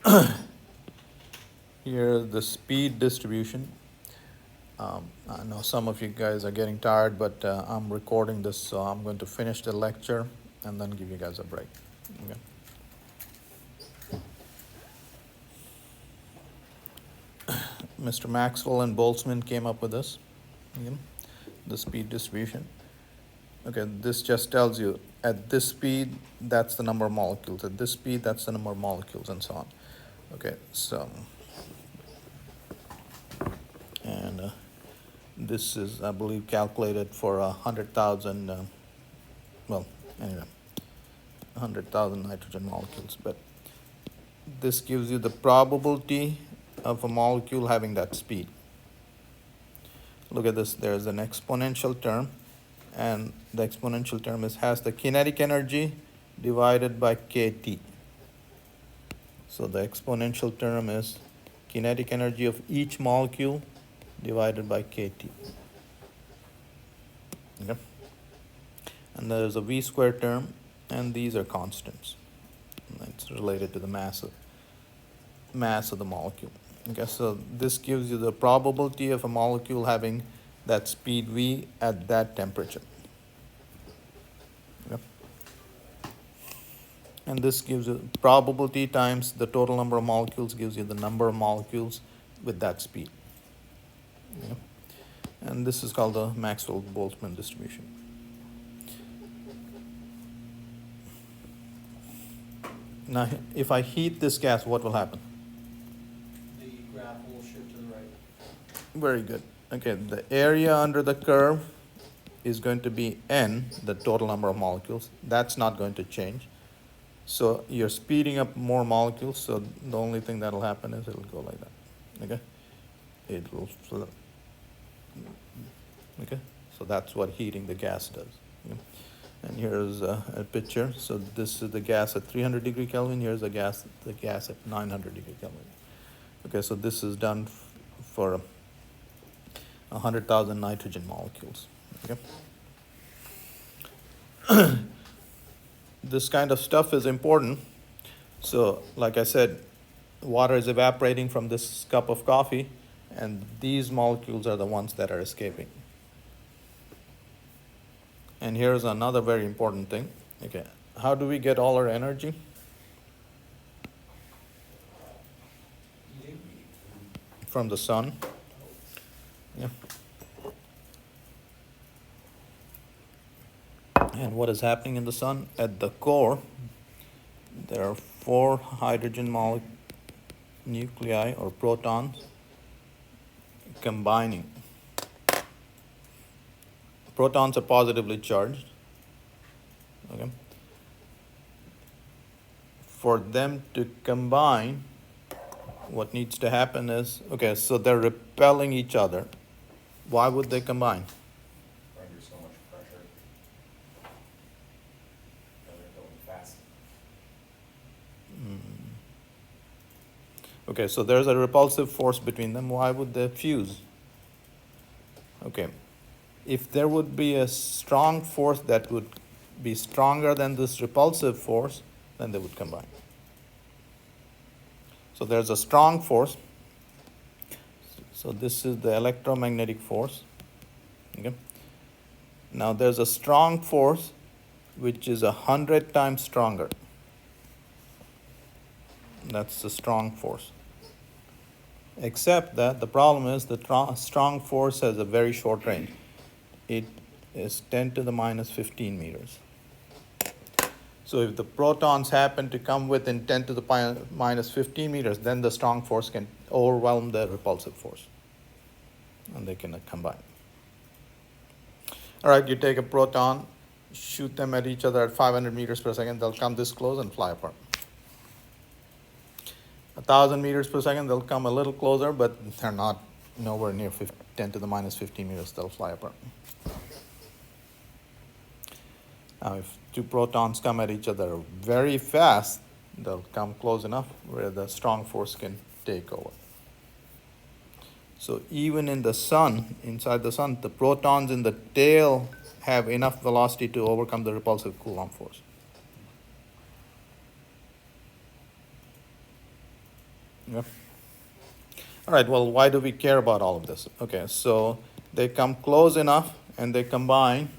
S1: Yeah. Here, the speed distribution. I know some of you guys are getting tired, but I'm recording this, so I'm going to finish the lecture and then give you guys a break. Okay. Mr. Maxwell and Boltzmann came up with this, the speed distribution. Okay, this just tells you at this speed, that's the number of molecules. At this speed, that's the number of molecules, and so on. Okay, so, and this is, I believe, calculated for 100,000, well, anyway, 100,000 nitrogen molecules. But this gives you the probability of a molecule having that speed. Look at this, there's an exponential term, and the exponential term has the kinetic energy divided by kT. So the exponential term is kinetic energy of each molecule divided by kT. Okay. And there is a v squared term, and these are constants. And it's related to the mass of the molecule. Okay, so this gives you the probability of a molecule having that speed v at that temperature. Okay. And this gives you probability times the total number of molecules, gives you the number of molecules with that speed. Okay. And this is called the Maxwell-Boltzmann distribution. Now, if I heat this gas, what will happen?
S2: The graph will shift to the right.
S1: Very good. Okay, the area under the curve is going to be n, the total number of molecules. That's not going to change. So you're speeding up more molecules, so the only thing that'll happen is it'll go like that. Okay? It will flow. Okay? So that's what heating the gas does. Okay? And here's a picture. So this is the gas at 300 degree Kelvin. Here's the gas at 900 degree Kelvin. Okay, so this is done for 100,000 nitrogen molecules. Okay. This kind of stuff is important. So, like I said, water is evaporating from this cup of coffee, and these molecules are the ones that are escaping. And here's another very important thing. Okay, how do we get all our energy?
S2: Heating?
S1: From the sun. Yeah. And what is happening in the sun? At the core, there are 4 hydrogen nuclei or protons combining. Protons are positively charged. Okay. For them to combine, what needs to happen is, okay, so they're repelling each other. Why would they combine?
S4: Under so much pressure. They're going fast.
S1: Okay, so there's a repulsive force between them. Why would they fuse? Okay, if there would be a strong force that would be stronger than this repulsive force, then they would combine. So there's a strong force. So this is the electromagnetic force. Okay. Now there's a strong force which is 100 times stronger. That's the strong force. Except that the problem is the strong force has a very short range. It is 10 to the minus 15 meters. So if the protons happen to come within 10 to the minus 15 meters, then the strong force can overwhelm the repulsive force, and they can combine. All right, you take a proton, shoot them at each other at 500 meters per second, they'll come this close and fly apart. 1,000 meters per second, they'll come a little closer, but they're not nowhere near 10 to the minus 15 meters, they'll fly apart. Now, if two protons come at each other very fast, they'll come close enough where the strong force can take over. So even in the sun, inside the sun, the protons in the tail have enough velocity to overcome the repulsive Coulomb force. Yeah. All right, well, why do we care about all of this? Okay, so they come close enough and they combine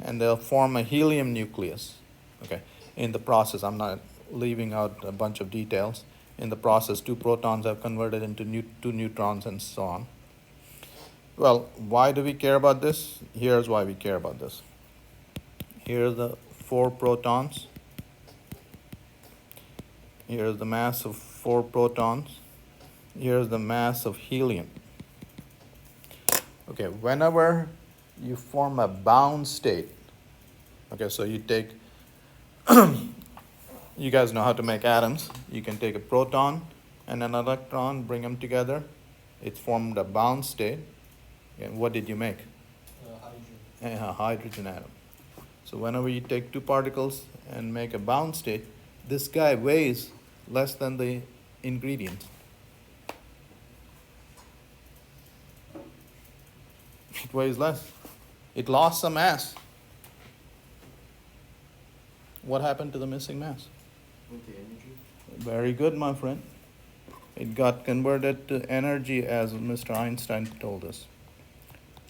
S1: and they'll form a helium nucleus. Okay, in the process, I'm not leaving out a bunch of details. In the process, two protons are converted into two neutrons and so on. Well, why do we care about this? Here's why we care about this. Here are the 4 protons. Here's the mass of 4 protons. Here's the mass of helium. Okay, whenever you form a bound state, okay, so you take, you guys know how to make atoms. You can take a proton and an electron, bring them together. It's formed a bound state. And what did you make?
S2: Hydrogen.
S1: A hydrogen atom. So whenever you take 2 particles and make a bound state, this guy weighs less than the ingredient. It weighs less. It lost some mass. What happened to the missing mass?
S5: With the energy?
S1: Very good, my friend. It got converted to energy, as Mr. Einstein told us.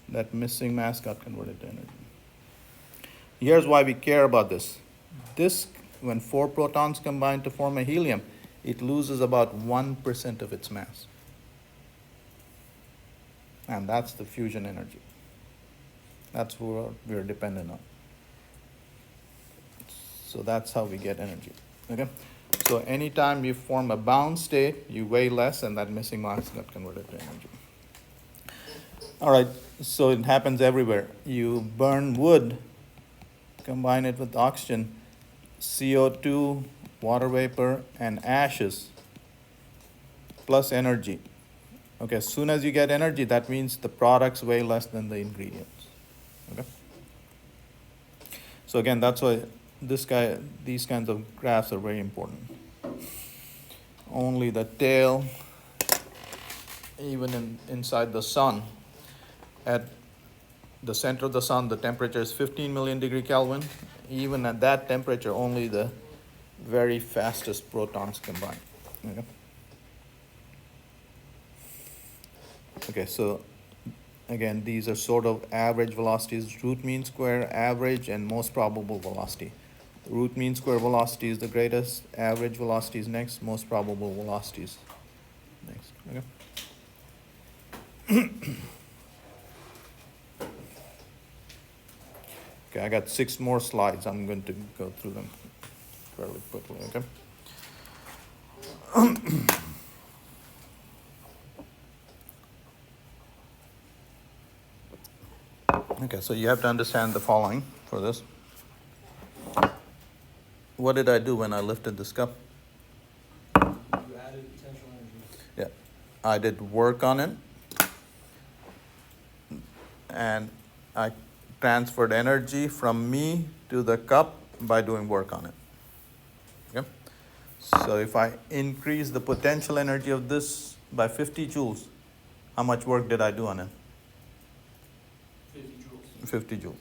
S1: That missing mass got converted to energy. Here's why we care about this. This, when 4 protons combine to form a helium, it loses about 1% of its mass. And that's the fusion energy. That's what we're dependent on. So that's how we get energy. Okay? So anytime you form a bound state, you weigh less, and that missing mass got converted to energy. All right, so it happens everywhere. You burn wood, combine it with oxygen, CO2, water vapor, and ashes, plus energy. Okay, as soon as you get energy, that means the products weigh less than the ingredients. Okay? So again, that's why these kinds of graphs are very important. Only the tail, even inside the sun, at the center of the sun, the temperature is 15 million degree Kelvin. Even at that temperature, only the very fastest protons combine. Okay? Okay, so again, these are sort of average velocities: root mean square, average, and most probable velocity. Root mean square velocity is the greatest, average velocity is next, most probable velocity is next. Okay? Okay, I got 6 more slides. I'm going to go through them fairly quickly, okay? Okay, so you have to understand the following for this. What did I do when I lifted this cup?
S2: You added potential energy.
S1: Yeah, I did work on it, and I transferred energy from me to the cup by doing work on it. Okay? So if I increase the potential energy of this by 50 joules, how much work did I do on it?
S2: 50 joules.
S1: 50 joules.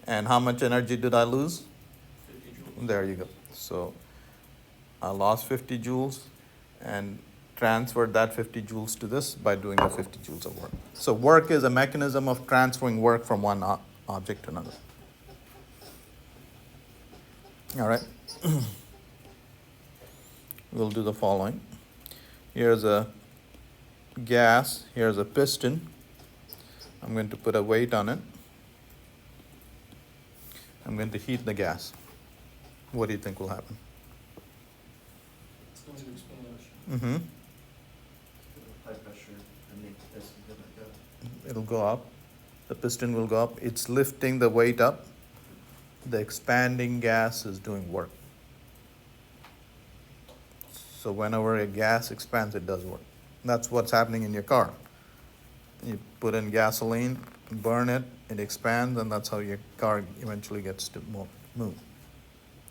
S1: And how much energy did I lose?
S2: 50 joules.
S1: There you go. So I lost 50 joules and transferred that 50 joules to this by doing the 50 joules of work. So work is a mechanism of transferring work from one object to another. All right. We'll do the following. Here's a gas. Here's a piston. I'm going to put a weight on it. I'm going to heat the gas. What do you think will happen?
S2: It's going to expand.
S1: Mm-hmm.
S5: High pressure and make the piston go back up.
S1: It'll go up. The piston will go up. It's lifting the weight up. The expanding gas is doing work. So whenever a gas expands, it does work. That's what's happening in your car. You put in gasoline, burn it, it expands, and that's how your car eventually gets to move.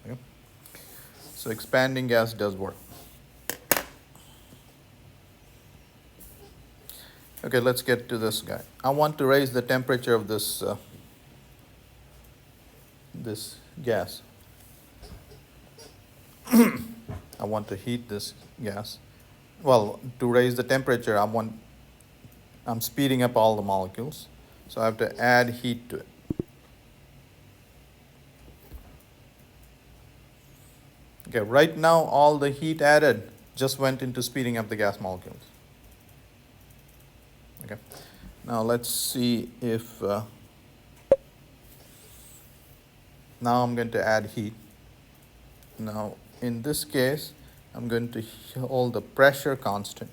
S1: Okay? So expanding gas does work. Okay, let's get to this guy. I want to raise the temperature of this this gas. I want to heat this gas. Well, to raise the temperature, I'm speeding up all the molecules, so I have to add heat to it. Okay, right now all the heat added just went into speeding up the gas molecules. Okay, now let's see if now I'm going to add heat. Now in this case, I'm going to hold the pressure constant.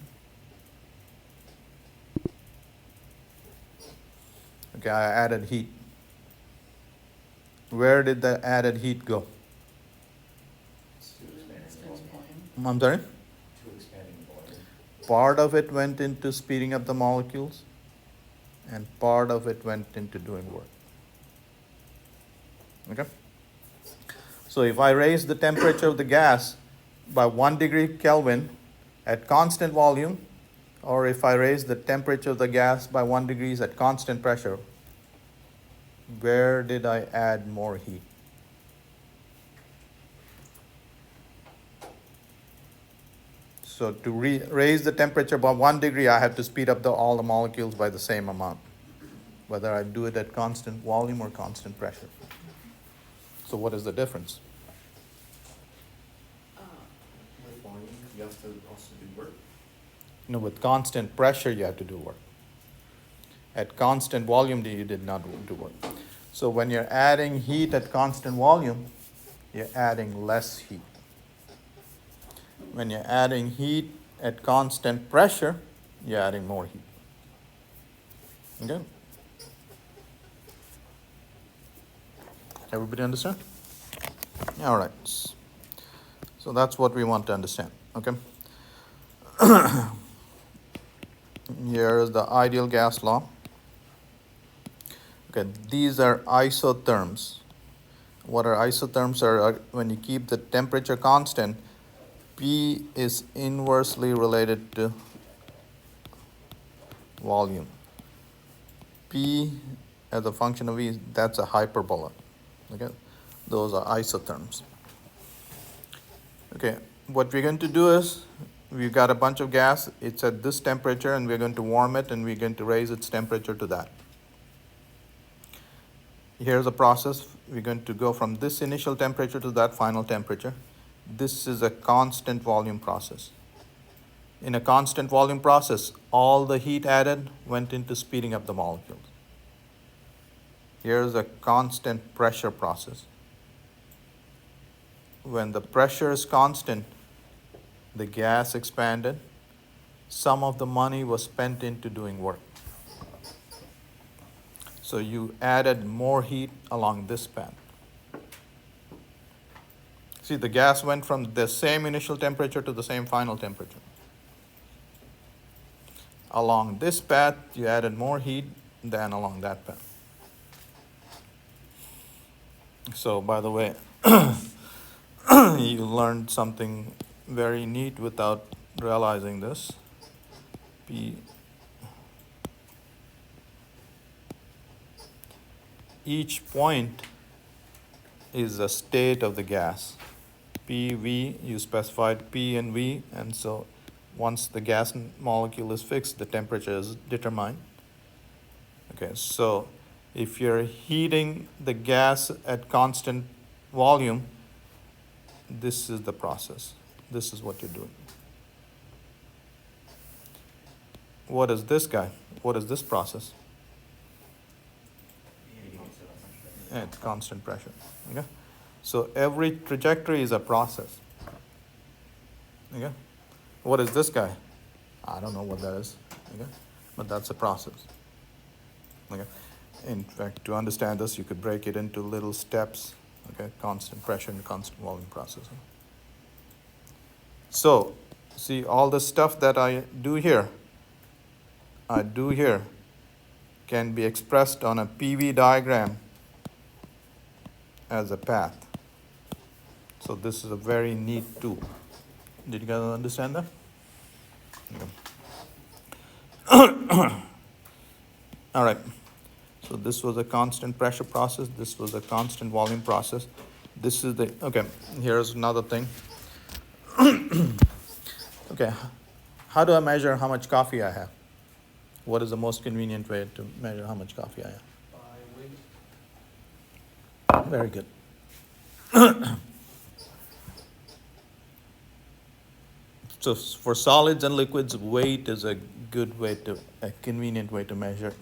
S1: Okay, I added heat. Where did the added heat go?
S4: To expanding volume.
S1: I'm sorry?
S4: To expanding volume.
S1: Part of it went into speeding up the molecules, and part of it went into doing work. Okay? So if I raise the temperature of the gas by 1 degree Kelvin at constant volume, or if I raise the temperature of the gas by 1 degree at constant pressure, where did I add more heat? So to raise the temperature by 1 degree, I have to speed up all the molecules by the same amount, whether I do it at constant volume or constant pressure. So what is the difference?
S4: With volume, you have to also do work.
S1: No, with constant pressure, you have to do work. At constant volume, you did not do work. So when you're adding heat at constant volume, you're adding less heat. When you're adding heat at constant pressure, you're adding more heat. Okay? Everybody understand? All right. So that's what we want to understand. Okay? Here is the ideal gas law. Okay, these are isotherms. What are isotherms? Are when you keep the temperature constant, P is inversely related to volume. P as a function of V, that's a hyperbola. Okay, those are isotherms. Okay, what we're going to do is, we've got a bunch of gas, it's at this temperature, and we're going to warm it, and we're going to raise its temperature to that. Here's a process. We're going to go from this initial temperature to that final temperature. This is a constant volume process. In a constant volume process, all the heat added went into speeding up the molecules. Here's a constant pressure process. When the pressure is constant, the gas expanded. Some of the money was spent into doing work. So you added more heat along this path. See, the gas went from the same initial temperature to the same final temperature. Along this path, you added more heat than along that path. So, by the way, you learned something very neat without realizing this. Each point is a state of the gas. P, V, you specified P and V, and so once the gas molecule is fixed, the temperature is determined. Okay, so if you're heating the gas at constant volume, this is the process. This is what you're doing. What is this guy? What is this process? At constant pressure. Okay? So every trajectory is a process. Okay? What is this guy? I don't know what that is. Okay? But that's a process. Okay? In fact, to understand this, you could break it into little steps. Okay? Constant pressure and constant volume process. So, see all the stuff that I do here can be expressed on a PV diagram as a path. So this is a very neat tool. Did you guys understand that? Okay. All right. So this was a constant pressure process. This was a constant volume process. This is the, okay, here's another thing. Okay, how do I measure how much coffee I have? What is the most convenient way to measure how much coffee I have?
S2: By weight.
S1: Very good. So for solids and liquids, weight is a good way to, a convenient way to measure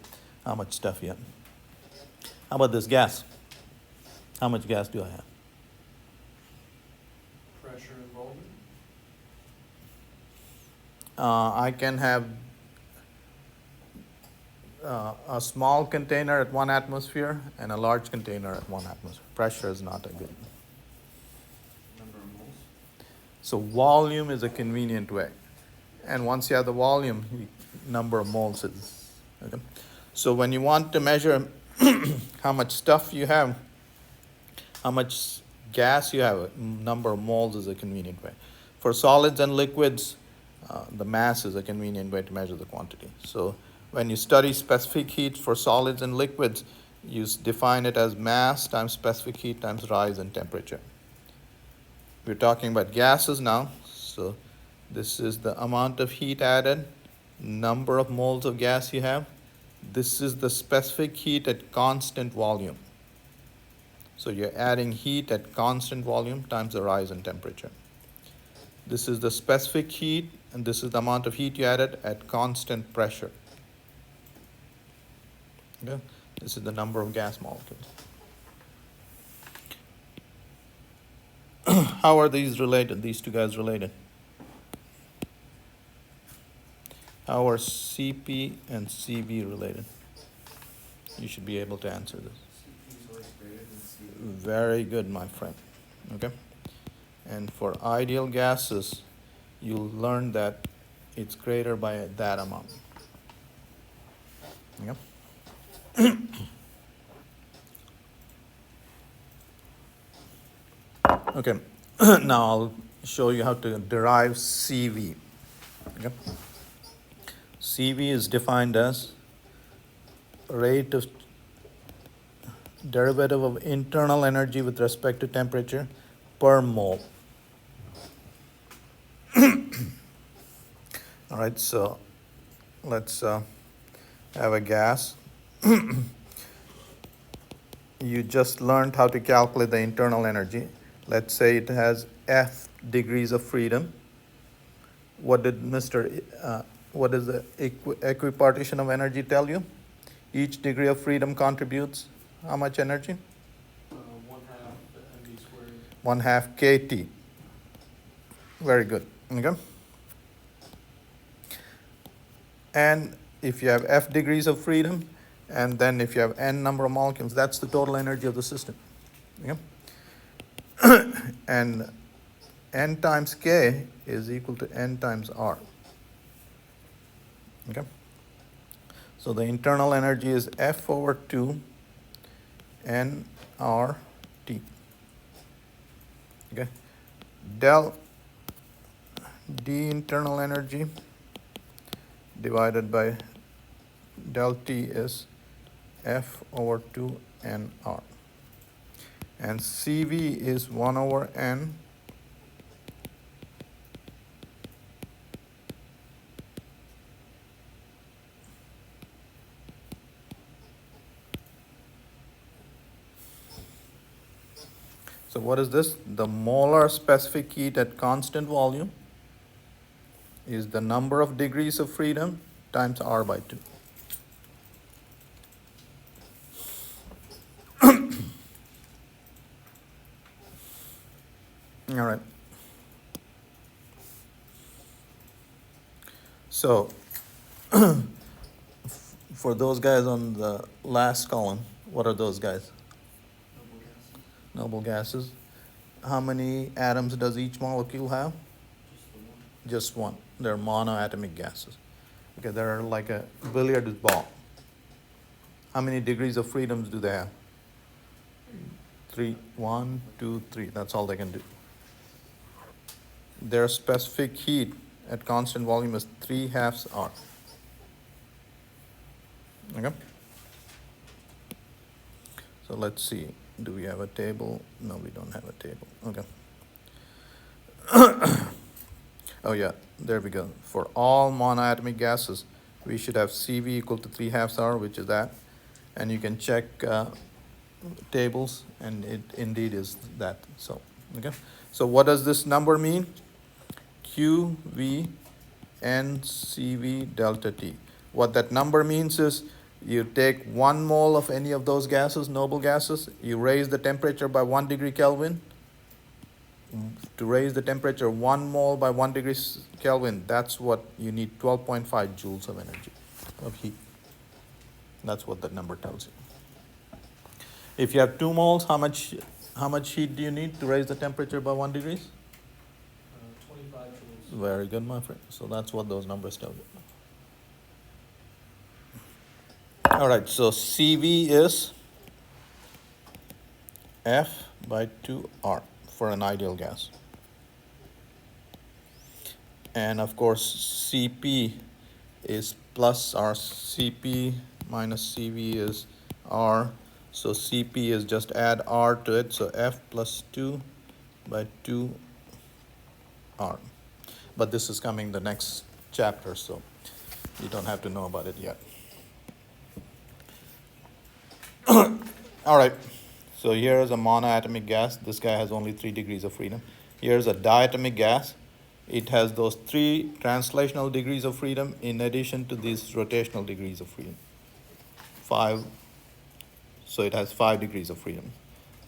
S1: how much stuff you have. How about this gas? How much gas do I have?
S2: Pressure and volume.
S1: I can have a small container at 1 atmosphere and a large container at 1 atmosphere. Pressure is not a good.
S5: Number of moles.
S1: So volume is a convenient way. And once you have the volume, number of moles is, okay. So when you want to measure how much stuff you have, how much gas you have, number of moles is a convenient way. For solids and liquids, the mass is a convenient way to measure the quantity. So when you study specific heat for solids and liquids, you define it as mass times specific heat times rise in temperature. We're talking about gases now. So this is the amount of heat added, number of moles of gas you have. This is the specific heat at constant volume. So you're adding heat at constant volume times the rise in temperature. This is the specific heat, and this is the amount of heat you added at constant pressure. Okay? This is the number of gas molecules. How are these related, these two guys related? How are CP and CB related? You should be able to answer this.
S4: CP source greater than C.
S1: Very good, my friend. Okay? And for ideal gases, you'll learn that it's greater by that amount. Yep. Okay, now I'll show you how to derive CV. Okay. CV is defined as rate of derivative of internal energy with respect to temperature per mole. All right, so let's have a gas. You just learned how to calculate the internal energy. Let's say it has F degrees of freedom. What did what does the equipartition of energy tell you? Each degree of freedom contributes how much energy?
S2: 1/2 the mv squared.
S1: 1/2 kT. Very good. Okay. And if you have F degrees of freedom, and then if you have N number of molecules, that's the total energy of the system. Okay. And N times K is equal to N times R. Okay. So the internal energy is F over 2 nRT. Okay. Del D internal energy divided by del T is F over 2 nR. And CV is 1 over N So what is this? The molar specific heat at constant volume is the number of degrees of freedom times R by 2. All right. So for those guys on the last column, what are those guys? Noble gases. How many atoms does each molecule have?
S5: Just the one.
S1: Just one. They're monoatomic gases. Okay, they're like a billiard ball. How many degrees of freedoms do they have? 3, 1, 2, 3. That's all they can do. Their specific heat at constant volume is 3/2 R. Okay? So let's see. Do we have a table? No, we don't have a table. Okay. Oh yeah, there we go. For all monoatomic gases, we should have CV equal to 3/2 R, which is that. And you can check tables, and it indeed is that. So, okay. So what does this number mean? QV NCV delta T. What that number means is you take 1 mole of any of those gases, noble gases, you raise the temperature by 1 degree Kelvin. To raise the temperature 1 mole by 1 degree Kelvin, that's what you need, 12.5 joules of energy, of heat. That's what that number tells you. If you have 2 moles, how much heat do you need to raise the temperature by 1 degree?
S2: 25 joules.
S1: Very good, my friend. So that's what those numbers tell you. All right, so CV is F by 2R for an ideal gas. And of course, CP is plus R. CP minus CV is R. So CP is just add R to it. So F plus 2 by 2R. But this is coming the next chapter, so you don't have to know about it yet. All right, so here is a monoatomic gas. This guy has only 3 degrees of freedom. Here's a diatomic gas. It has those 3 translational degrees of freedom in addition to these rotational degrees of freedom. 5, so it has 5 degrees of freedom.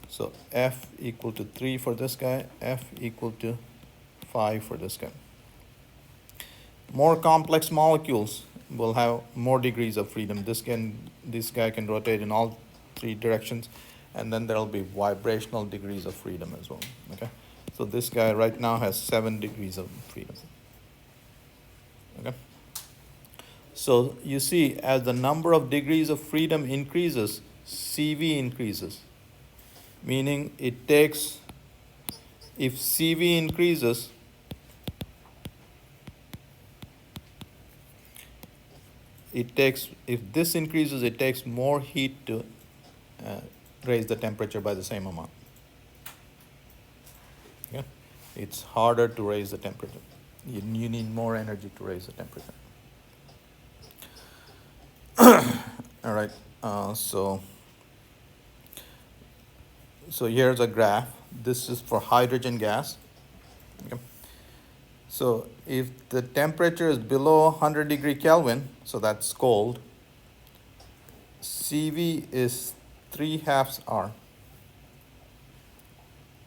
S1: So F equal to 3 for this guy, F equal to 5 for this guy. More complex molecules will have more degrees of freedom. This guy can rotate in all 3 directions, and then there will be vibrational degrees of freedom as well. Okay, so this guy right now has 7 degrees of freedom. Okay, so you see, as the number of degrees of freedom increases, CV increases, meaning it takes, if CV increases, if this increases, it takes more heat to raise the temperature by the same amount. Yeah, it's harder to raise the temperature. You need more energy to raise the temperature. All right, so here's a graph. This is for hydrogen gas. Okay. So if the temperature is below 100 degree Kelvin, so that's cold, CV is 3/2 R.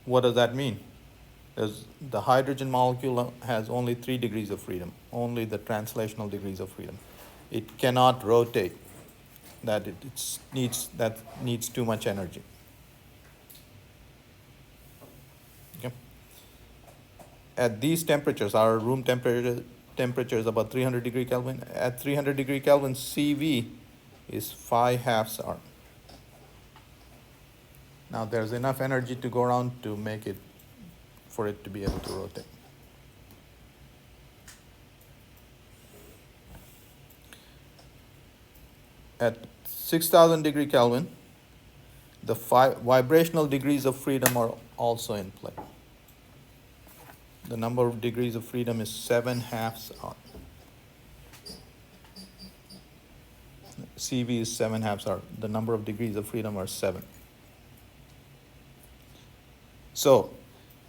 S1: What does that mean? The hydrogen molecule has only 3 degrees of freedom, only the translational degrees of freedom. It cannot rotate. That needs too much energy. Okay. At these temperatures, our room temperature is about 300 degree Kelvin. At 300 degree Kelvin, CV is 5/2 R. Now there's enough energy to go around to make it, for it to be able to rotate. At 6,000 degree Kelvin, the 5 vibrational degrees of freedom are also in play. The number of degrees of freedom is 7/2 R. CV is 7/2 R. The number of degrees of freedom are 7. So,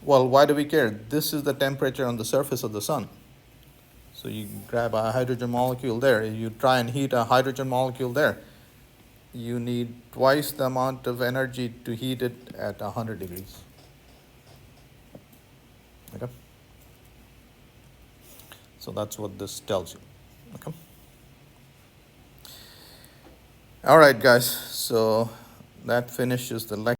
S1: well, why do we care? This is the temperature on the surface of the sun. So you grab a hydrogen molecule there, you try and heat a hydrogen molecule there, you need twice the amount of energy to heat it at 100 degrees. Okay? So that's what this tells you. Okay? All right, guys, so that finishes the lecture.